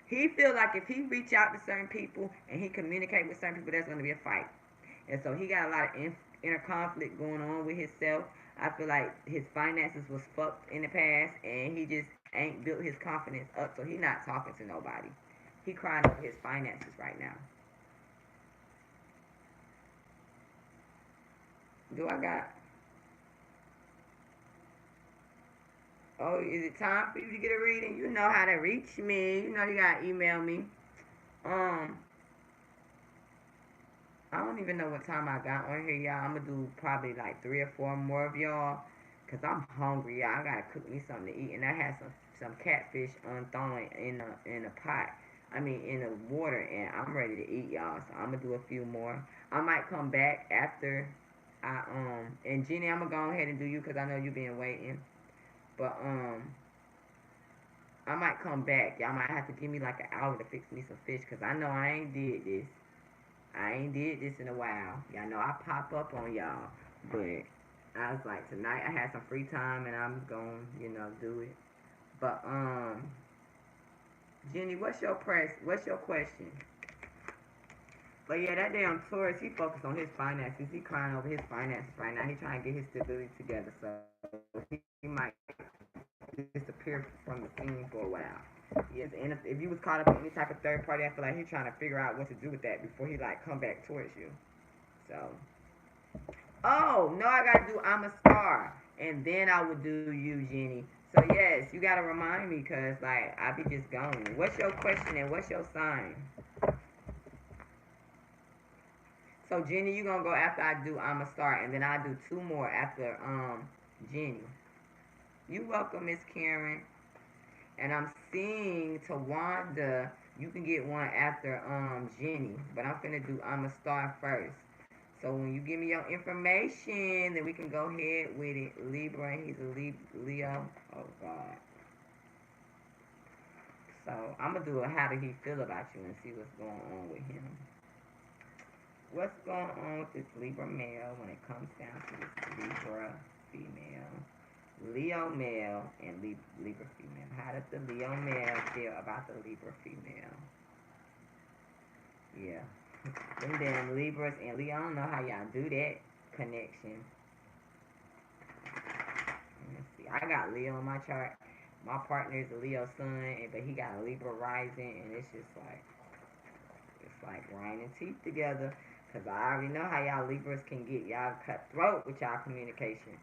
he feel like if he reach out to certain people and he communicate with certain people, there's going to be a fight. And so he got a lot of inner conflict going on with himself. I feel like his finances was fucked in the past, and he just ain't built his confidence up. So he not talking to nobody. He crying over his finances right now. Do I got? Oh, is it time for you to get a reading? You know how to reach me. You know you gotta email me. Um, I don't even know what time I got on here, y'all. I'm gonna do probably like 3 or 4 more of y'all, cause I'm hungry, y'all. I gotta cook me something to eat, and I had some catfish unthawing in a pot. I mean in the water, and I'm ready to eat, y'all. So I'm gonna do a few more. I might come back after and Jenny, I'm gonna go ahead and do you, cause I know you been waiting. But I might come back. Y'all might have to give me like an hour to fix me some fish, cause I know I ain't did this. I ain't did this in a while. Y'all know I pop up on y'all, but I was like tonight I had some free time and I'm gonna do it. But Jenny, what's your question? But yeah, that damn Taurus, he focused on his finances. He crying over his finances right now. He trying to get his stability together, so he might disappear from the scene for a while. Yes, and if you was caught up in any type of third party, I feel like he's trying to figure out what to do with that before he like come back towards you. So, oh no, I gotta do I'm a star, and then I would do you, Jenny. So yes, you gotta remind me, cause like I be just going. What's your question and what's your sign? So Jenny, you gonna go after I do I'm a star, and then I do 2 more after Jenny. You welcome, Miss Karen. And I'm seeing Tawanda. You can get one after Jenny, but I'm finna do I'ma start first. So when you give me your information, then we can go ahead with it. Libra, and he's a Leo. Oh God. So I'm gonna do a how did he feel about you and see what's going on with him. What's going on with this Libra male when it comes down to this Libra female? Leo male and Libra female. How does the Leo male feel about the Libra female? Yeah. Them damn Libras and Leo, I don't know how y'all do that connection. Let's see. I got Leo on my chart. My partner is a Leo sun, but he got a Libra rising, and it's just like, it's like grinding teeth together. Cause I already know how y'all Libras can get y'all cut throat with y'all communication.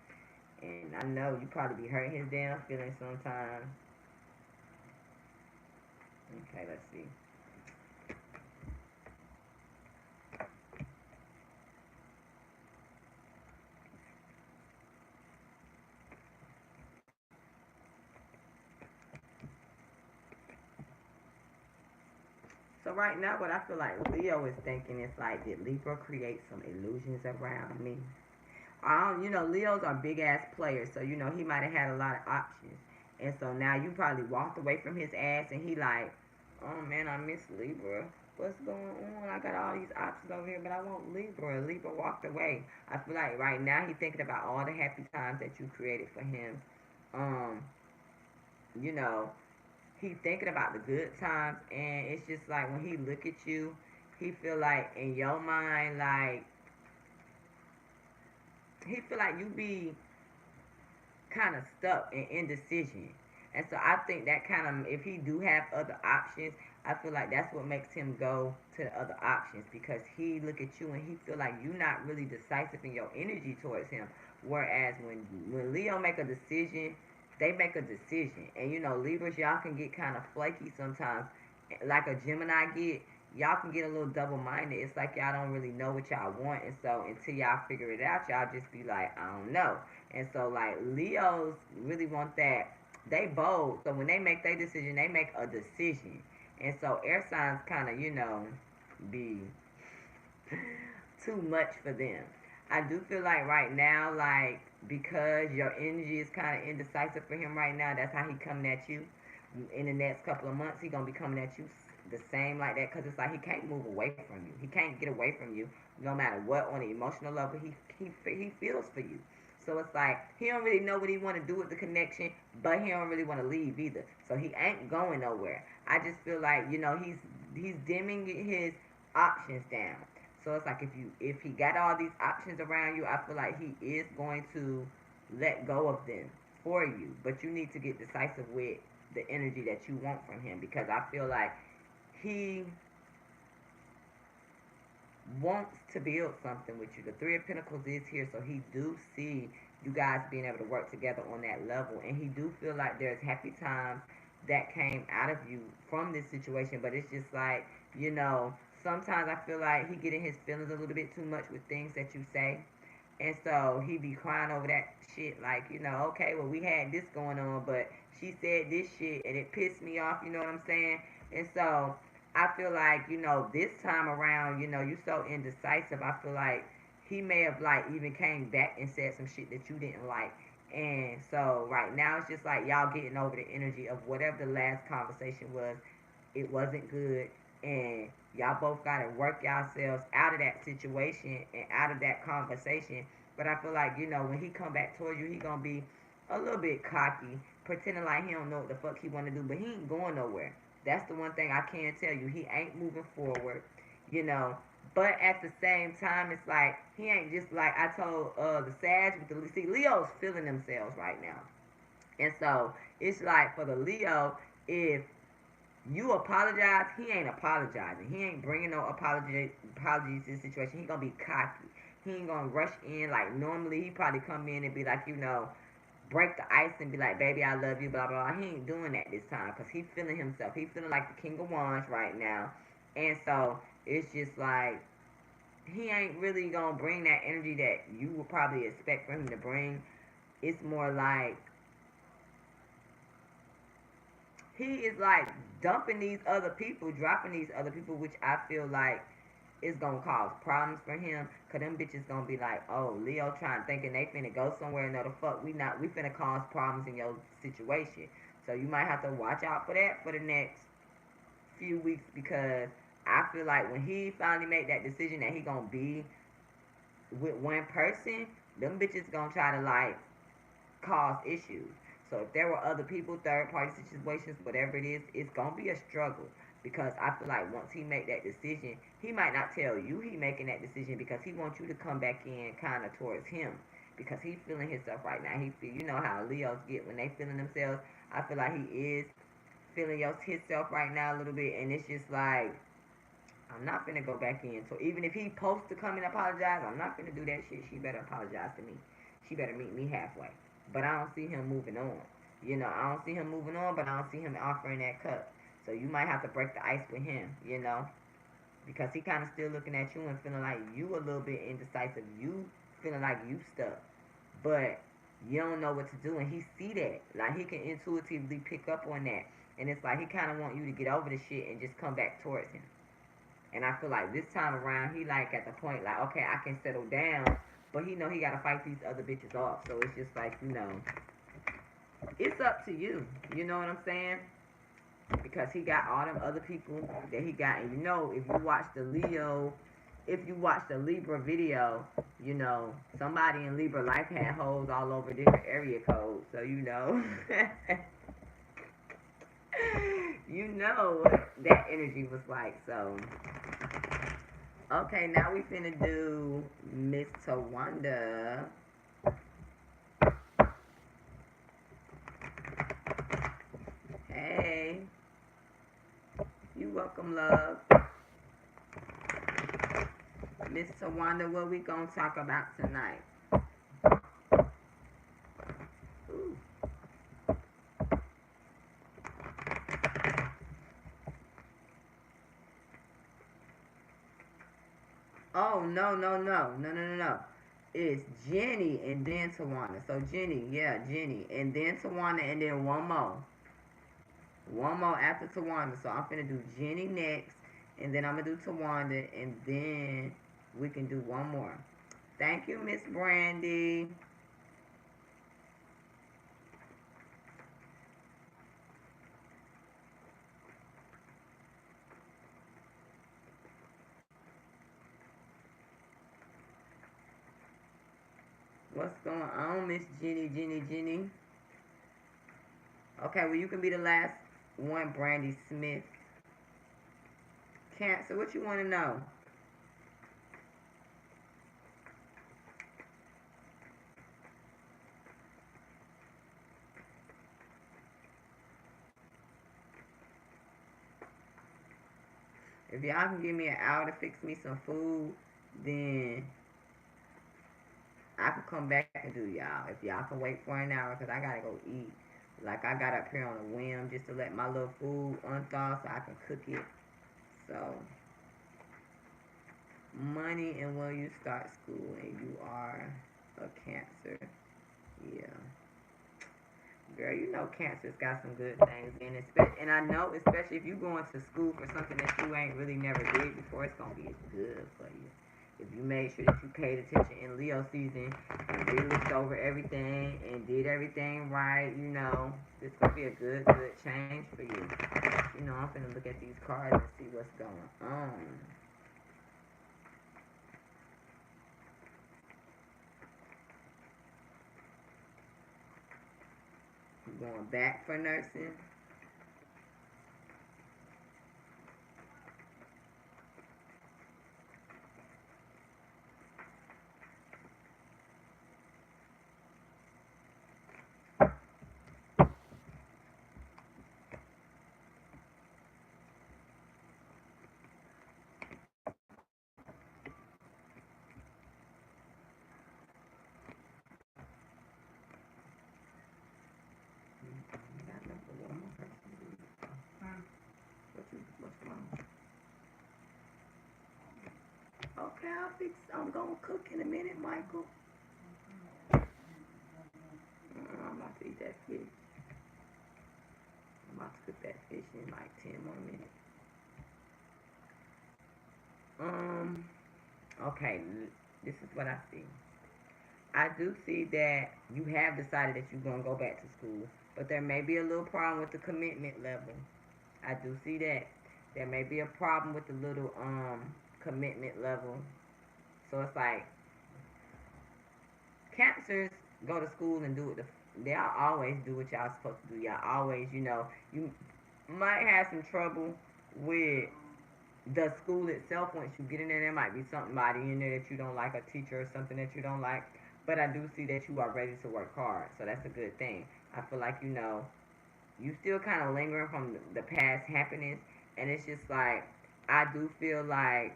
And I know you probably be hurting his damn feelings sometimes. Okay, let's see. So right now, what I feel like Leo is thinking is like, did Libra create some illusions around me? Leos are big ass players, so he might have had a lot of options, and so now you probably walked away from his ass, and he like, oh man, I miss Libra. What's going on? I got all these options over here, but I want Libra. Libra walked away. I feel like right now he's thinking about all the happy times that you created for him. Um, you know, he thinking about the good times, and it's just like when he look at you, he feel like in your mind, like he feel like you be kind of stuck in indecision. And so I think that kind of, if he do have other options, I feel like that's what makes him go to the other options, because he look at you and he feel like you not really decisive in your energy towards him. Whereas when Leo make a decision, they make a decision. And Libras, y'all can get kind of flaky sometimes, like a Gemini get. Y'all can get a little double minded. It's like y'all don't really know what y'all want, and so until y'all figure it out, y'all just be like, I don't know. And so like Leos really want that. They bold. So when they make their decision, they make a decision. And so air signs kind of, be too much for them. I do feel like right now, like because your energy is kind of indecisive for him right now, that's how he coming at you. In the next couple of months, he gonna be coming at you the same like that, because it's like he can't move away from you. He can't get away from you, no matter what. On the emotional level, he feels for you. So it's like he don't really know what he want to do with the connection, but he don't really want to leave either. So he ain't going nowhere. I just feel like he's dimming his options down. So it's like if he got all these options around you, I feel like he is going to let go of them for you. But you need to get decisive with the energy that you want from him, because I feel like he wants to build something with you. The Three of Pentacles is here, so he do see you guys being able to work together on that level, and he do feel like there's happy times that came out of you from this situation. But it's just like, sometimes I feel like he getting his feelings a little bit too much with things that you say, and so he be crying over that shit, like, okay, well, we had this going on, but she said this shit and it pissed me off, you know what I'm saying? And so I feel like, this time around, you so indecisive. I feel like he may have like even came back and said some shit that you didn't like. And so right now it's just like y'all getting over the energy of whatever the last conversation was. It wasn't good, and y'all both gotta work yourselves out of that situation and out of that conversation. But I feel like, when he come back towards you, he gonna be a little bit cocky, pretending like he don't know what the fuck he wanna do, but he ain't going nowhere. That's the one thing I can tell you. He ain't moving forward, you know. But at the same time, it's like he ain't just like I told the Sag with the see Leo's feeling themselves right now, and so it's like for the Leo, if you apologize, he ain't apologizing. He ain't bringing no apologies to the situation. He gonna be cocky. He ain't gonna rush in like normally. He probably come in and be like, break the ice and be like, baby, I love you, blah, blah, blah. He ain't doing that this time because he feeling himself. He feeling like the King of Wands right now. And so it's just like, he ain't really going to bring that energy that you would probably expect for him to bring. It's more like he is like dumping these other people, dropping these other people, which I feel like is gonna cause problems for him. Cause them bitches gonna be like, oh, Leo trying thinking they finna go somewhere. No, the fuck we not. We finna cause problems in your situation. So you might have to watch out for that for the next few weeks, because I feel like when he finally made that decision that he gonna be with one person, them bitches gonna try to like cause issues. So if there were other people, third party situations, whatever it is, it's gonna be a struggle, because I feel like once he make that decision, he might not tell you he making that decision because he wants you to come back in kind of towards him, because he feeling himself right now. He feel, you know how Leos get when they feeling themselves. I feel like he is feeling himself right now a little bit, and it's just like I'm not finna go back in. So even if he posts to come and apologize, I'm not finna do that shit. She better apologize to me. She better meet me halfway. But I don't see him moving on. You know, I don't see him moving on, but I don't see him offering that cup. So you might have to break the ice with him, you know, because he kind of still looking at you and feeling like you a little bit indecisive. You feeling like you stuck, but you don't know what to do, and he see that. Like he can intuitively pick up on that, and it's like he kind of want you to get over the shit and just come back towards him. And I feel like this time around, he like at the point like, okay, I can settle down, but he know he gotta fight these other bitches off. So it's just like, you know, it's up to you. You know what I'm saying? Because he got all them other people that he got, and you know, if you watch the Leo, if you watch the Libra video, you know, somebody in Libra life had holes all over different area codes. So you know, you know what that energy was like. So okay, now we finna do Miss Tawanda. Hey, you welcome, love. Miss Tawanda, what we gonna talk about tonight? Ooh. Oh, no. It's Jenny and then Tawanda. So Jenny, yeah, Jenny. And then Tawanda and then one more. One more after Tawanda. So I'm finna do Jenny next. And then I'm gonna do Tawanda. And then we can do one more. Thank you, Miss Brandy. What's going on, Miss Jenny? Okay, well, you can be the last one, Brandy Smith. Cancer, what you want to know? If y'all can give me an hour to fix me some food, then I can come back and do y'all. If y'all can wait for an hour, because I got to go eat. Like, I got up here on a whim just to let my little food unthaw so I can cook it. So, money and when you start school and you are a Cancer. Yeah. Girl, you know Cancer's got some good things in it. And I know, especially if you going to school for something that you ain't really never did before, it's going to be good for you. If you made sure that you paid attention in Leo season and really looked over everything and did everything right, you know, this going to be a good change for you. You know, I'm finna look at these cards and see what's going on. You going back for nursing? What's wrong? Okay, I'm gonna cook in a minute, Michael. I'm about to eat that fish. I'm about to cook that fish in like 10 more minutes. Okay, this is what I see. I do see that you have decided that you're going to go back to school, but there may be a little problem with the commitment level. I do see that. There may be a problem with the little commitment level. So it's like Cancers go to school and do it. Y'all always do what y'all supposed to do. Y'all always, you might have some trouble with the school itself. Once you get in there might be somebody in there that you don't like, a teacher or something that you don't like. But I do see that you are ready to work hard, so that's a good thing. I feel like you still kind of lingering from the past happenings, and it's just like I do feel like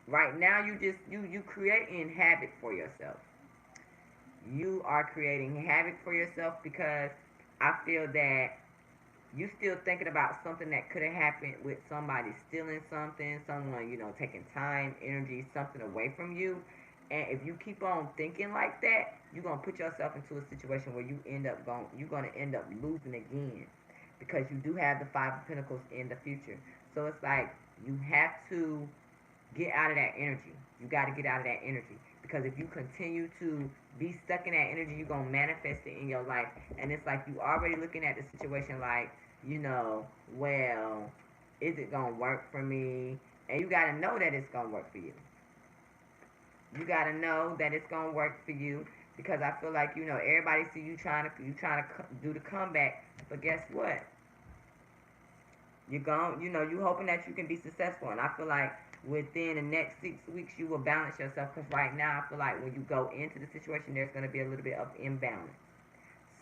right now you creating havoc for yourself. You are creating havoc for yourself because I feel that you still thinking about something that could have happened with somebody stealing something, someone, taking time, energy, something away from you. And if you keep on thinking like that, you're gonna put yourself into a situation where you're gonna end up losing again. Because you do have the Five of Pentacles in the future. So it's like you have to get out of that energy. You got to get out of that energy. Because if you continue to be stuck in that energy, you're going to manifest it in your life. And it's like you already looking at the situation like, well, is it going to work for me? And you got to know that it's going to work for you. You got to know that it's going to work for you. Because I feel like, everybody see you trying to do the comeback. But guess what? You hoping that you can be successful. And I feel like within the next 6 weeks, you will balance yourself. Because right now, I feel like when you go into the situation, there's going to be a little bit of imbalance.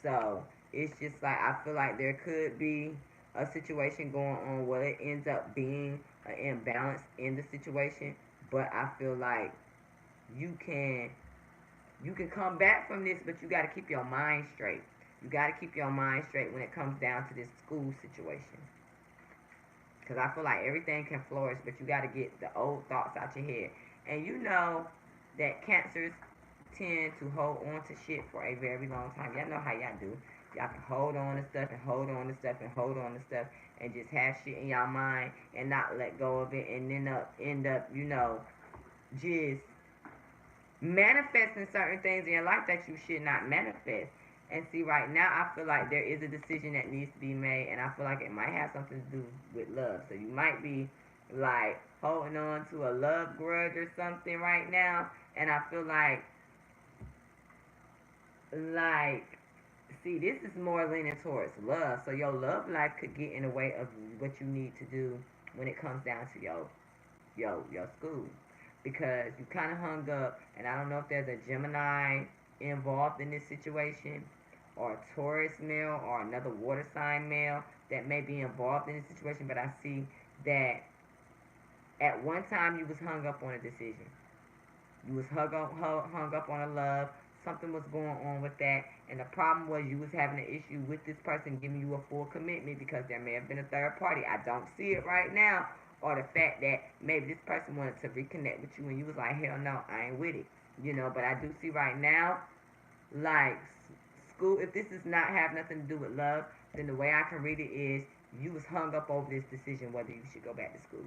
So it's just like I feel like there could be a situation going on where it ends up being an imbalance in the situation. But I feel like you can come back from this, but you got to keep your mind straight. You got to keep your mind straight when it comes down to this school situation. Because I feel like everything can flourish, but you got to get the old thoughts out your head. And you know that Cancers tend to hold on to shit for a very long time. Y'all know how y'all do. Y'all can hold on to stuff and hold on to stuff and hold on to stuff and just have shit in y'all mind and not let go of it and end up, just manifesting certain things in your life that you should not manifest. And see, right now, I feel like there is a decision that needs to be made, and I feel like it might have something to do with love. So you might be like holding on to a love grudge or something right now, and I feel like, see, this is more leaning towards love. So your love life could get in the way of what you need to do when it comes down to your school, because you kind of hung up, and I don't know if there's a Gemini involved in this situation, or a Taurus male, or another water sign male that may be involved in this situation. But I see that at one time you was hung up on a decision. You was hung up on a love. Something was going on with that, and the problem was you was having an issue with this person giving you a full commitment because there may have been a third party. I don't see it right now, or the fact that maybe this person wanted to reconnect with you and you was like, hell no, I ain't with it. But I do see right now, like, school, if this does not have nothing to do with love, then the way I can read it is you was hung up over this decision whether you should go back to school.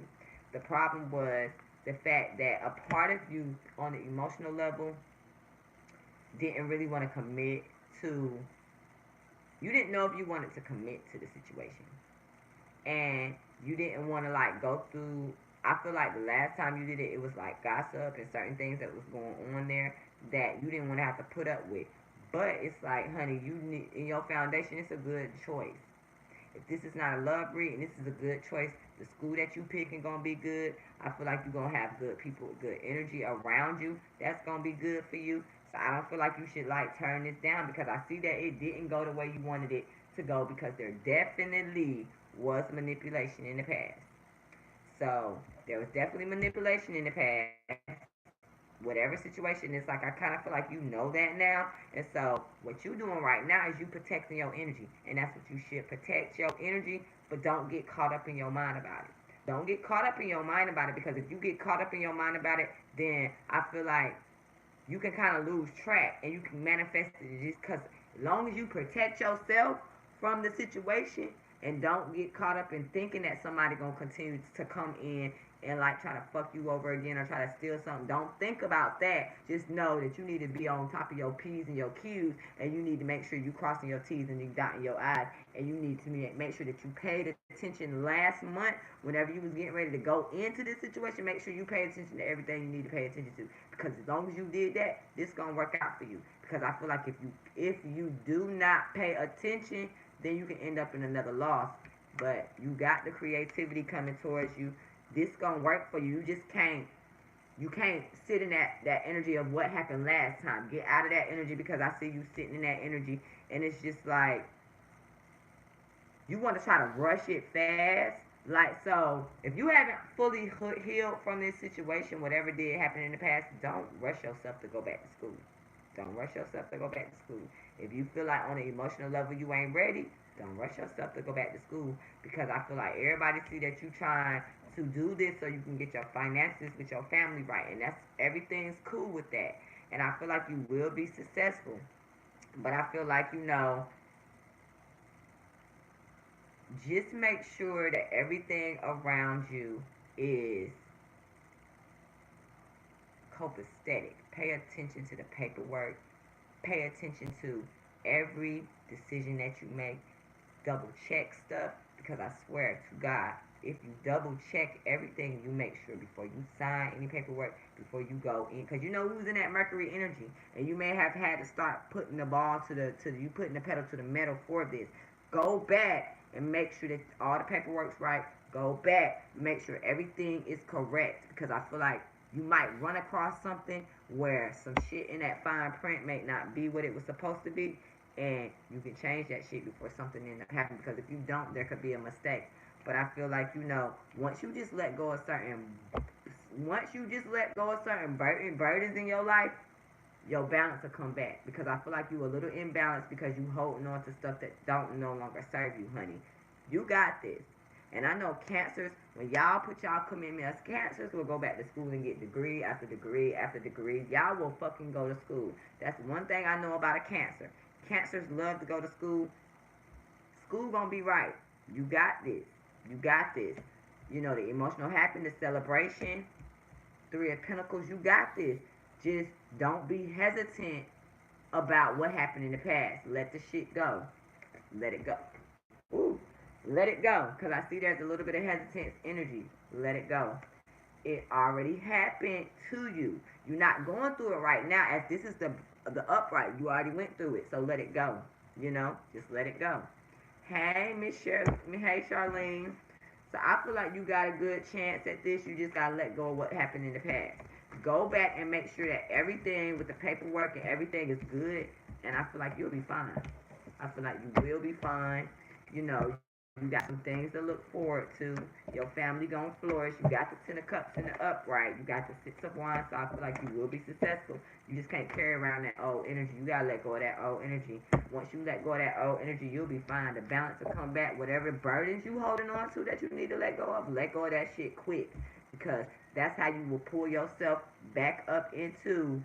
The problem was the fact that a part of you on the emotional level didn't really want to commit to, you didn't know if you wanted to commit to the situation. And you didn't want to like go through, I feel like the last time you did it, it was like gossip and certain things that was going on there that you didn't want to have to put up with. But it's like, honey, you need, in your foundation, it's a good choice. If this is not a love read and this is a good choice, the school that you picking gonna be good. I feel like you're gonna have good people with good energy around you. That's gonna be good for you. So I don't feel like you should like turn this down, because I see that it didn't go the way you wanted it to go, because there definitely was manipulation in the past. So there was definitely manipulation in the past. Whatever situation, it's like I kind of feel like you know that now. And so what you doing right now is you protecting your energy, and that's what you should, protect your energy, but don't get caught up in your mind about it. Don't get caught up in your mind about it, because if you get caught up in your mind about it, then I feel like you can kind of lose track and you can manifest it, just because as long as you protect yourself, from the situation, and don't get caught up in thinking that somebody gonna continue to come in and like try to fuck you over again or try to steal something. Don't think about that. Just know that you need to be on top of your P's and your Q's, and you need to make sure you crossing your T's and you dotting your I's, and you need to make sure that you paid attention last month whenever you was getting ready to go into this situation. Make sure you pay attention to everything you need to pay attention to, because as long as you did that, this gonna work out for you. Because I feel like if you do not pay attention, then you can end up in another loss. But you got the creativity coming towards you. This gonna work for you. You can't sit in that energy of what happened last time. Get out of that energy, because I see you sitting in that energy, and it's just like you want to try to rush it fast. Like, so if you haven't fully healed from this situation, whatever did happen in the past, don't rush yourself to go back to school. Don't rush yourself to go back to school. If you feel like on an emotional level you ain't ready, don't rush yourself to go back to school, because I feel like everybody see that you trying to do this so you can get your finances with your family right, and that's everything's cool with that. And I feel like you will be successful. But I feel like, just make sure that everything around you is copacetic. Pay attention to the paperwork. Pay attention to every decision that you make. Double check stuff, because I swear to God, if you double check everything, you make sure before you sign any paperwork, before you go in, because you know who's in that Mercury energy, and you may have had to start putting the ball to you putting the pedal to the metal for this. Go back and make sure that all the paperwork's right. Go back, make sure everything is correct, because I feel like you might run across something where some shit in that fine print may not be what it was supposed to be, and you can change that shit before something ends up happening, because if you don't, there could be a mistake. But I feel like, once you just let go of certain burdens in your life, your balance will come back, because I feel like you a little imbalanced because you holding on to stuff that don't no longer serve you, honey. You got this. And I know cancers, when y'all put y'all commitments, cancers will go back to school and get degree after degree after degree. Y'all will fucking go to school. That's one thing I know about a cancer. Cancers love to go to school. School gonna be right. You got this. You got this. The emotional happiness, celebration, Three of Pentacles, you got this. Just don't be hesitant about what happened in the past. Let the shit go. Let it go. Ooh, let it go. Because I see there's a little bit of hesitance energy. Let it go. It already happened to you. You're not going through it right now, as this is the upright. You already went through it. So let it go. Just let it go. Hey, Hey, Charlene. So I feel like you got a good chance at this. You just got to let go of what happened in the past. Go back and make sure that everything with the paperwork and everything is good. And I feel like you'll be fine. I feel like you will be fine. You got some things to look forward to. Your family gonna flourish. You got the Ten of Cups in the upright. You got the Six of Wands. So I feel like you will be successful. You just can't carry around that old energy. You gotta let go of that old energy. Once you let go of that old energy, you'll be fine. The balance will come back. Whatever burdens you holding on to that you need to let go of that shit quick. Because that's how you will pull yourself back up into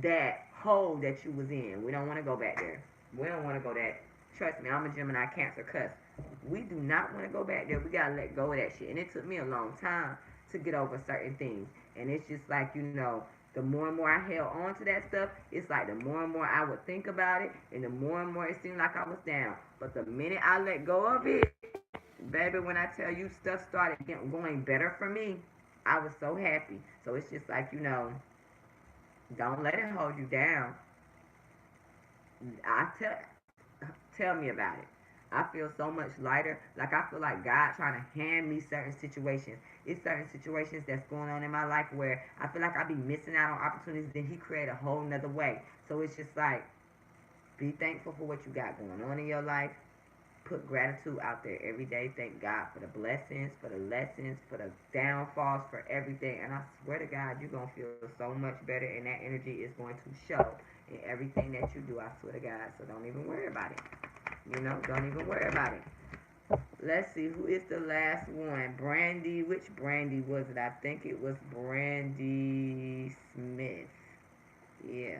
that hole that you was in. We don't want to go back there. We don't want to go that. Trust me, I'm a Gemini Cancer cuss. We do not want to go back there. We got to let go of that shit. And it took me a long time to get over certain things. And it's just like, the more and more I held on to that stuff, it's like the more and more I would think about it, and the more and more it seemed like I was down. But the minute I let go of it, baby, when I tell you stuff started going better for me, I was so happy. So it's just like, don't let it hold you down. I tell me about it. I feel so much lighter. Like, I feel like God trying to hand me certain situations. It's certain situations that's going on in my life where I feel like I be missing out on opportunities. Then He create a whole nother way. So it's just like, be thankful for what you got going on in your life. Put gratitude out there every day. Thank God for the blessings, for the lessons, for the downfalls, for everything. And I swear to God, you're going to feel so much better, and that energy is going to show in everything that you do. I swear to God. So don't even worry about it. Don't even worry about it. Let's see, who is the last one? Brandy. Which Brandy was it? I think it was Brandy Smith. Yeah.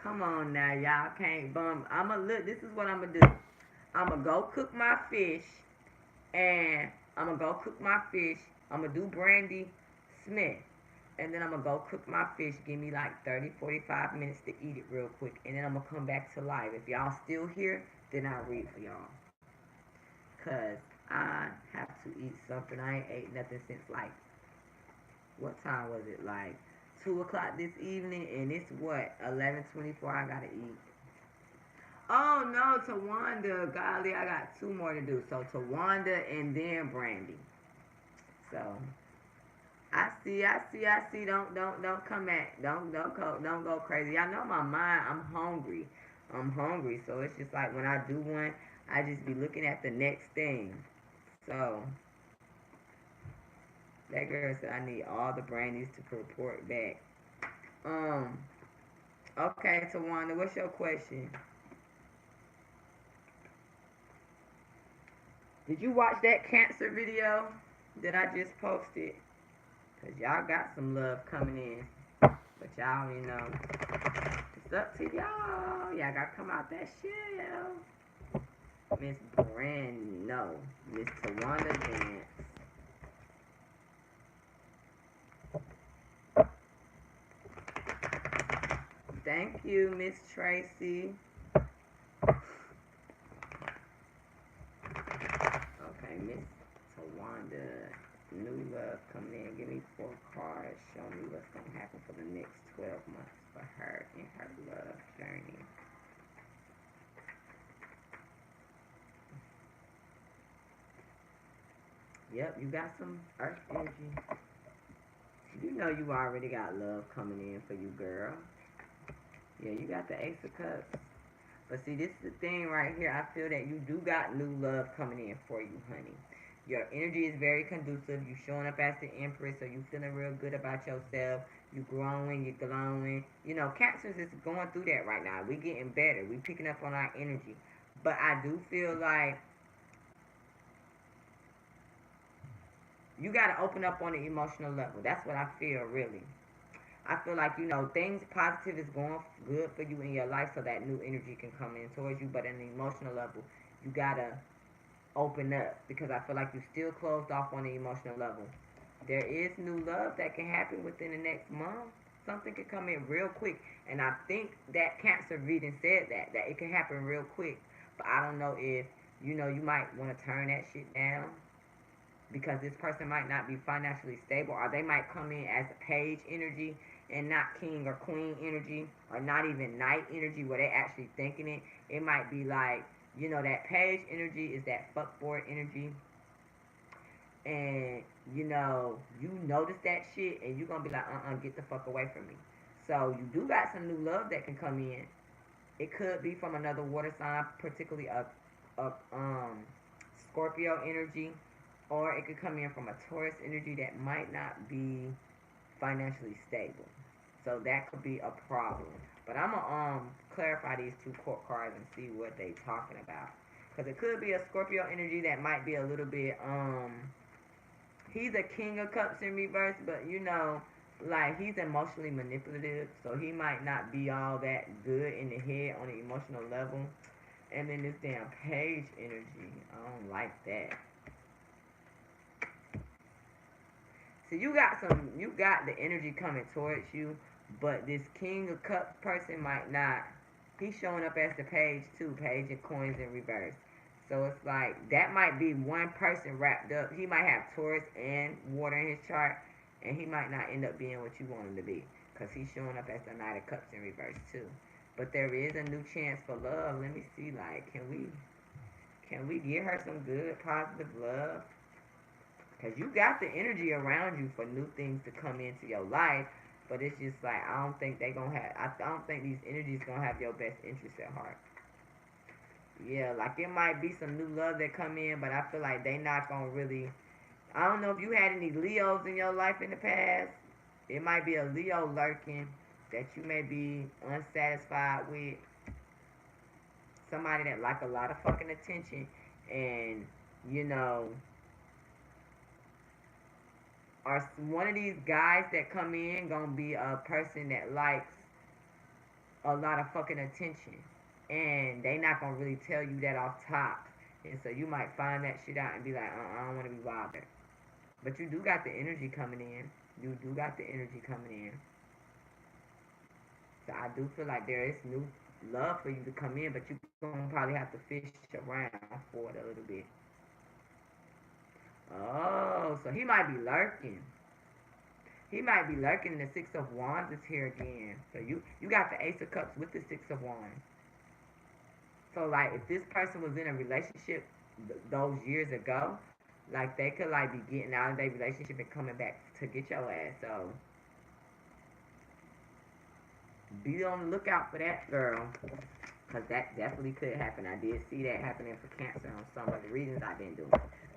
Come on now, y'all can't bum. I'ma look. This is what I'm gonna do. I'm gonna go cook my fish, and I'm gonna go cook my fish. I'm gonna do Brandy Smith, and then I'm gonna go cook my fish. Give me like 30, 45 minutes to eat it real quick, and then I'm gonna come back to live. If y'all still here, then I'll read for y'all. Cause I have to eat something. I ain't ate nothing since like, what time was it? Like 2 o'clock this evening, and it's what, 11:24. I gotta eat. Oh no, Tawanda, golly, I got two more to do. So Tawanda and then Brandy. So I see. Don't come at. Don't go crazy. I know my mind. I'm hungry. I'm hungry. So it's just like when I do one, I just be looking at the next thing. So that girl said I need all the brandies to report back. Um. Okay, Tawanda, what's your question? Did you watch that cancer video that I just posted? Cause y'all got some love coming in, but y'all, it's up to y'all. Y'all gotta come out that shell. Miss Brand, no. Miss Tawanda Dance. Thank you, Miss Tracy. Okay, Miss Tawanda. New love coming in. Give me 4 cards. Show me what's gonna happen for the next 12 months for her in her love journey. Yep, you got some earth energy. You know you already got love coming in for you, girl. Yeah, you got the Ace of Cups. But see, this is the thing right here. I feel that you do got new love coming in for you, honey. Your energy is very conducive. You showing up as the Empress, so you feeling real good about yourself. You growing, you glowing. Cancers is going through that right now. We getting better. We picking up on our energy. But I do feel like you got to open up on the emotional level. That's what I feel, really. I feel like, things positive is going good for you in your life so that new energy can come in towards you. But on the emotional level, you got to open up because I feel like you still closed off on the emotional level. There is new love that can happen within the next month. Something can come in real quick. And I think that Cancer reading said that it can happen real quick. But I don't know if, you might want to turn that shit down because this person might not be financially stable, or they might come in as a page energy and not king or queen energy, or not even knight energy where they actually thinking it. It might be like, that page energy is that fuckboy energy, and you notice that shit, and you're gonna be like, get the fuck away from me. So you do got some new love that can come in. It could be from another water sign, particularly a Scorpio energy, or it could come in from a Taurus energy that might not be financially stable. So that could be a problem. But I'm gonna clarify these two court cards and see what they talking about. Cause it could be a Scorpio energy that might be a little bit he's a King of Cups in reverse, but like he's emotionally manipulative, so he might not be all that good in the head on the emotional level. And then this damn page energy, I don't like that. So you got the energy coming towards you, but this King of Cups person might not. He's showing up as the page too, page of coins in reverse. So it's like that might be one person wrapped up. He might have Taurus and water in his chart, and he might not end up being what you want him to be, because he's showing up as the Knight of Cups in reverse too. But there is a new chance for love. Let me see, like, can we give her some good positive love? Because you got the energy around you for new things to come into your life. But it's just like, I don't think they going to have, I don't think these energies going to have your best interest at heart. Yeah, like it might be some new love that come in, but I feel like they not going to really, I don't know if you had any Leos in your life in the past. It might be a Leo lurking that you may be unsatisfied with. Somebody that like a lot of fucking attention, and, you know, are one of these guys that come in gonna be a person that likes a lot of fucking attention. And they not gonna really tell you that off top. And so you might find that shit out and be like, I don't wanna be bothered. But you do got the energy coming in. You do got the energy coming in. So I do feel like there is new love for you to come in, but you're gonna probably have to fish around for it a little bit. Oh, so he might be lurking. He might be lurking. The Six of Wands is here again. So you got the Ace of Cups with the Six of Wands. So like if this person was in a relationship those years ago, like they could like be getting out of their relationship and coming back to get your ass. So be on the lookout for that, girl. Because that definitely could happen. I did see that happening for Cancer on some of the reasons I've been doing.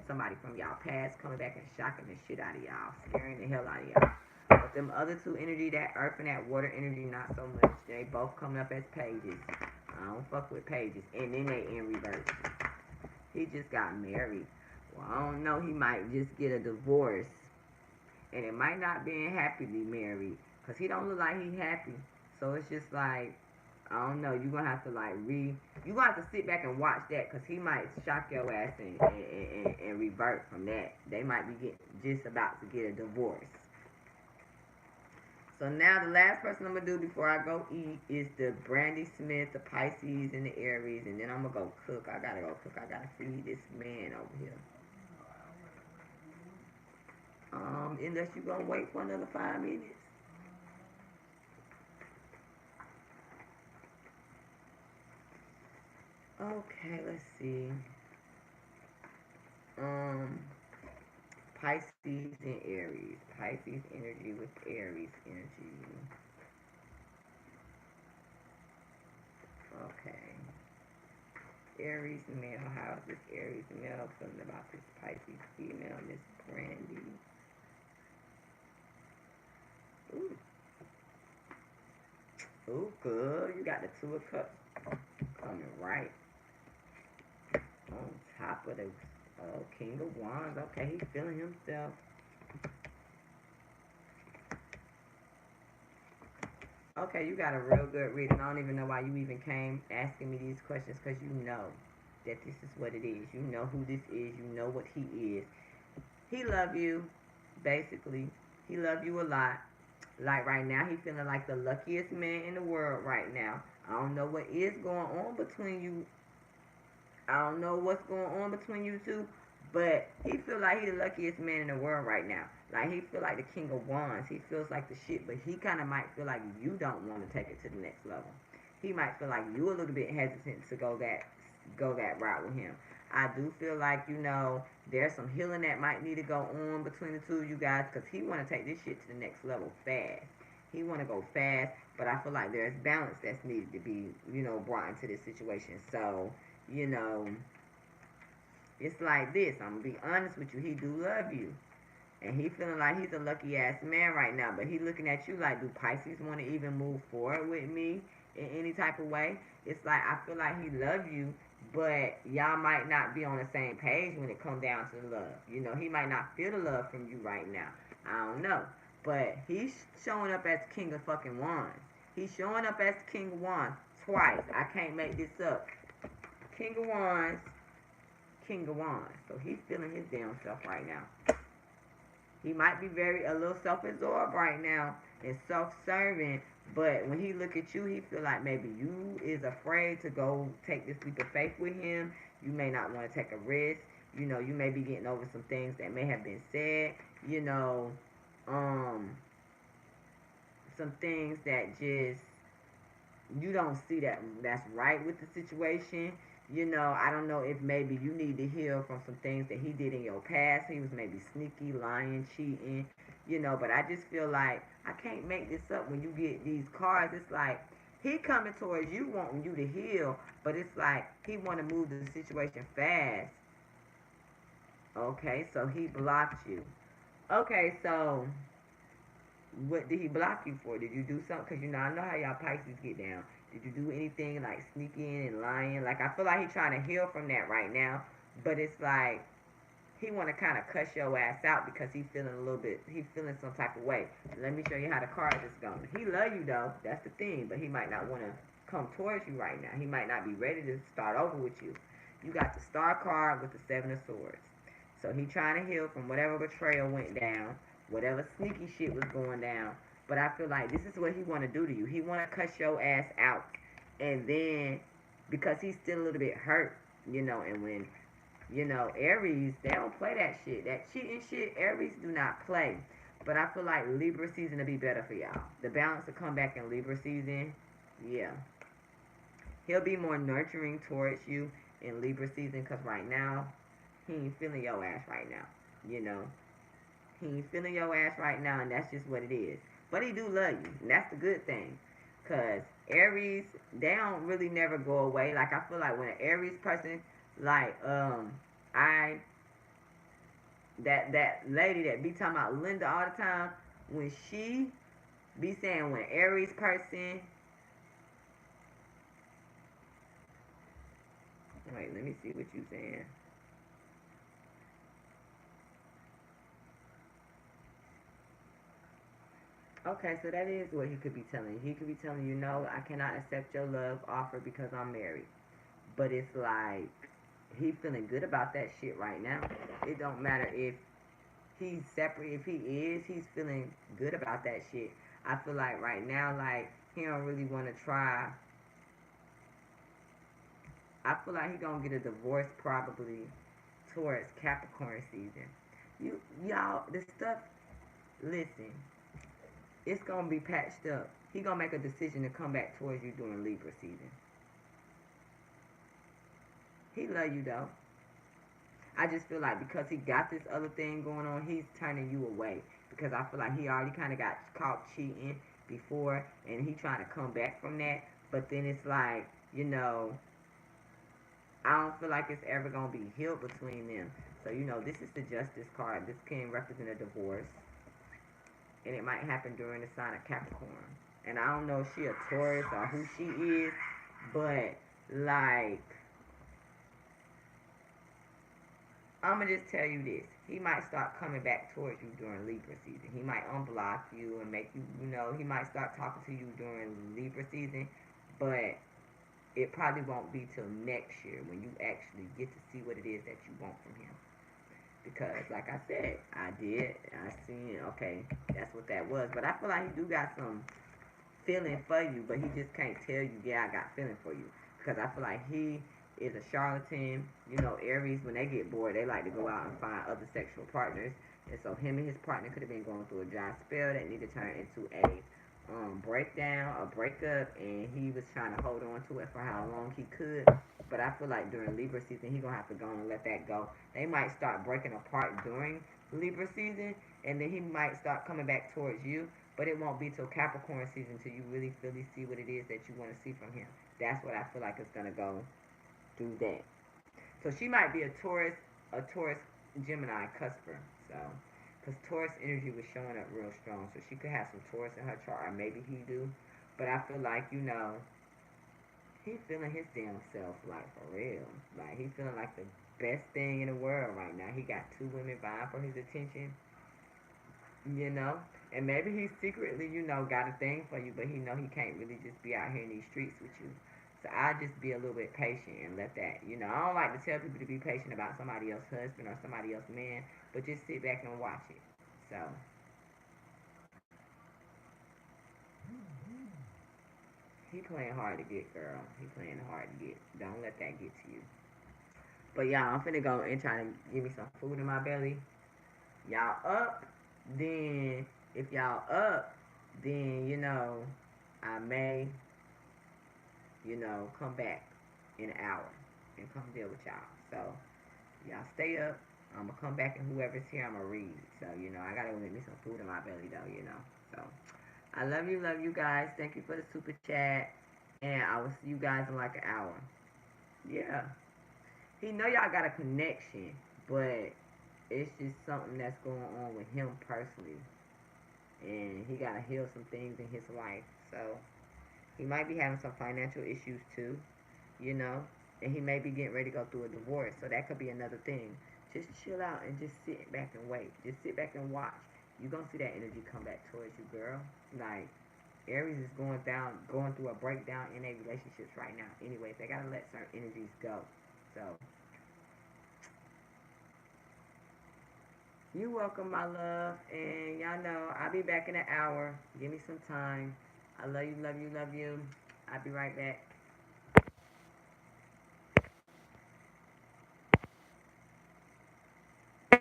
Somebody from y'all past coming back and shocking the shit out of y'all, scaring the hell out of y'all. But them other two energy, that earth and that water energy, not so much. They both coming up as pages. I don't fuck with pages. And then they in reverse. He just got married. Well, I don't know. He might just get a divorce. And it might not be happily married. Because he don't look like he happy. So it's just like, I don't know. You're going to have to like you're going to have to sit back and watch that. Because he might shock your ass and revert from that. They might be just about to get a divorce. So now the last person I'm going to do before I go eat is the Brandy Smith, the Pisces, and the Aries. And then I'm going to go cook. I got to go cook. I got to feed this man over here. Unless you're going to wait for another 5 minutes. Okay, let's see. Um, Pisces and Aries. Pisces energy with Aries energy. Okay. Aries male. How is this Aries male feeling about this Pisces female, Miss Brandy? Ooh. Ooh, good. You got the Two of Cups coming right on top of the King of Wands. Okay, he's feeling himself. Okay, you got a real good reading. I don't even know why you even came asking me these questions because you know that this is what it is. You know who this is. You know what he is. He love you, basically. He love you a lot. Like right now, he feeling like the luckiest man in the world right now. I don't know what is going on between you. I don't know what's going on between you two, but he feel like he the luckiest man in the world right now. Like he feel like the King of Wands. He feels like the shit, but he kind of might feel like you don't want to take it to the next level. He might feel like you a little bit hesitant to go that route with him. I do feel like there's some healing that might need to go on between the two of you guys because he want to take this shit to the next level fast. He want to go fast, but I feel like there's balance that's needed to be brought into this situation. So you know, it's like this. I'm gonna be honest with you. He do love you, and he feeling like he's a lucky ass man right now. But he looking at you like, do Pisces want to even move forward with me in any type of way? It's like I feel like he love you, but y'all might not be on the same page when it come down to the love. He might not feel the love from you right now. I don't know, but he's showing up as King of fucking Wands. He's showing up as King of Wands twice. I can't make this up. King of Wands, King of Wands. So he's feeling his damn self right now. He might be a little self-absorbed right now and self-serving, but when he look at you, he feel like maybe you is afraid to go take this leap of faith with him. You may not want to take a risk. You may be getting over some things that may have been said. Um, some things that just you don't see that's right with the situation. I don't know if maybe you need to heal from some things that he did in your past. He was maybe sneaky, lying, cheating, but I just feel like I can't make this up when you get these cards. It's like he coming towards you wanting you to heal, but it's like he want to move the situation fast. Okay, so he blocked you. Okay, so what did he block you for? Did you do something? Because I know how y'all Pisces get down. Did you do anything like sneaking and lying? Like I feel like he's trying to heal from that right now, but it's like he want to kind of cuss your ass out because he feeling some type of way. Let me show you how the cards is going. He love you though, that's the thing, but he might not want to come towards you right now. He might not be ready to start over with you. You got the star card with the seven of swords. So he trying to heal from whatever betrayal went down, whatever sneaky shit was going down. But I feel like this is what he want to do to you. He want to cuss your ass out. And then, because he's still a little bit hurt, and when Aries, they don't play that shit. That cheating shit, Aries do not play. But I feel like Libra season will be better for y'all. The balance will come back in Libra season. Yeah. He'll be more nurturing towards you in Libra season because right now, he ain't feeling your ass right now. You know? He ain't feeling your ass right now, and that's just what it is. But he do love you, and that's the good thing. Because Aries, they don't really never go away. Like, I feel like when an Aries person, like, I that lady that be talking about Linda all the time, when she be saying when Aries person, wait, let me see what you saying. Okay, so that is what he could be telling you. He could be telling you, no, I cannot accept your love offer because I'm married. But it's like he feeling good about that shit right now. It don't matter if he's separate. If he is, he's feeling good about that shit. I feel like right now, like he don't really want to try. I feel like he gonna get a divorce probably towards Capricorn season. Y'all, the stuff. Listen, it's gonna be patched up. He gonna make a decision to come back towards you during Libra season. He love you though. I just feel like because he got this other thing going on, he's turning you away. Because I feel like he already kind of got caught cheating before, and he trying to come back from that. But then it's like, I don't feel like it's ever gonna be healed between them. So this is the Justice card. This can represent a divorce, and it might happen during the sign of Capricorn. And I don't know if she a Taurus or who she is, but like I'm gonna just tell you this. He might start coming back towards you during Libra season. He might unblock you and make you, he might start talking to you during Libra season, but it probably won't be till next year when you actually get to see what it is that you want from him. Because, like I said, I seen, okay, that's what that was. But I feel like he do got some feeling for you, but he just can't tell you, yeah, I got feeling for you. Because I feel like he is a charlatan. Aries, when they get bored, they like to go out and find other sexual partners. And so him and his partner could have been going through a dry spell that needed to turn into a breakdown, a breakup, and he was trying to hold on to it for how long he could. But I feel like during Libra season, he gonna have to go and let that go. They might start breaking apart during Libra season, and then he might start coming back towards you. But it won't be till Capricorn season till you really see what it is that you want to see from him. That's what I feel like it's gonna go through that. So she might be a Taurus Gemini cusper. So, because Taurus energy was showing up real strong, so she could have some Taurus in her chart, or maybe he do. But I feel like he feeling his damn self, like for real. Like he feeling like the best thing in the world right now. He got two women vying for his attention, you know. And maybe he secretly, got a thing for you, but he know he can't really just be out here in these streets with you. So I just be a little bit patient and let that, I don't like to tell people to be patient about somebody else's husband or somebody else's man, but just sit back and watch it. So he playing hard to get, girl. He playing hard to get. Don't let that get to you. But y'all, I'm finna go and try to give me some food in my belly. Y'all up? Then if y'all up, then I may, come back in an hour and come deal with y'all. So y'all stay up. I'm gonna come back and whoever's here, I'm gonna read. So I gotta go get me some food in my belly though. So I love you guys. Thank you for the super chat, and I will see you guys in like an hour. Yeah, he know y'all got a connection, but it's just something that's going on with him personally, and he gotta heal some things in his life. So he might be having some financial issues too, you know, and he may be getting ready to go through a divorce. So that could be another thing. Just chill out and just sit back and wait. Just sit back and watch. You're gonna see that energy come back towards you, girl. Like Aries is going through a breakdown in their relationships right now. Anyways, they gotta let certain energies go. So you're welcome, my love. And y'all know I'll be back in an hour. Give me some time. I love you, love you, love you. I'll be right back.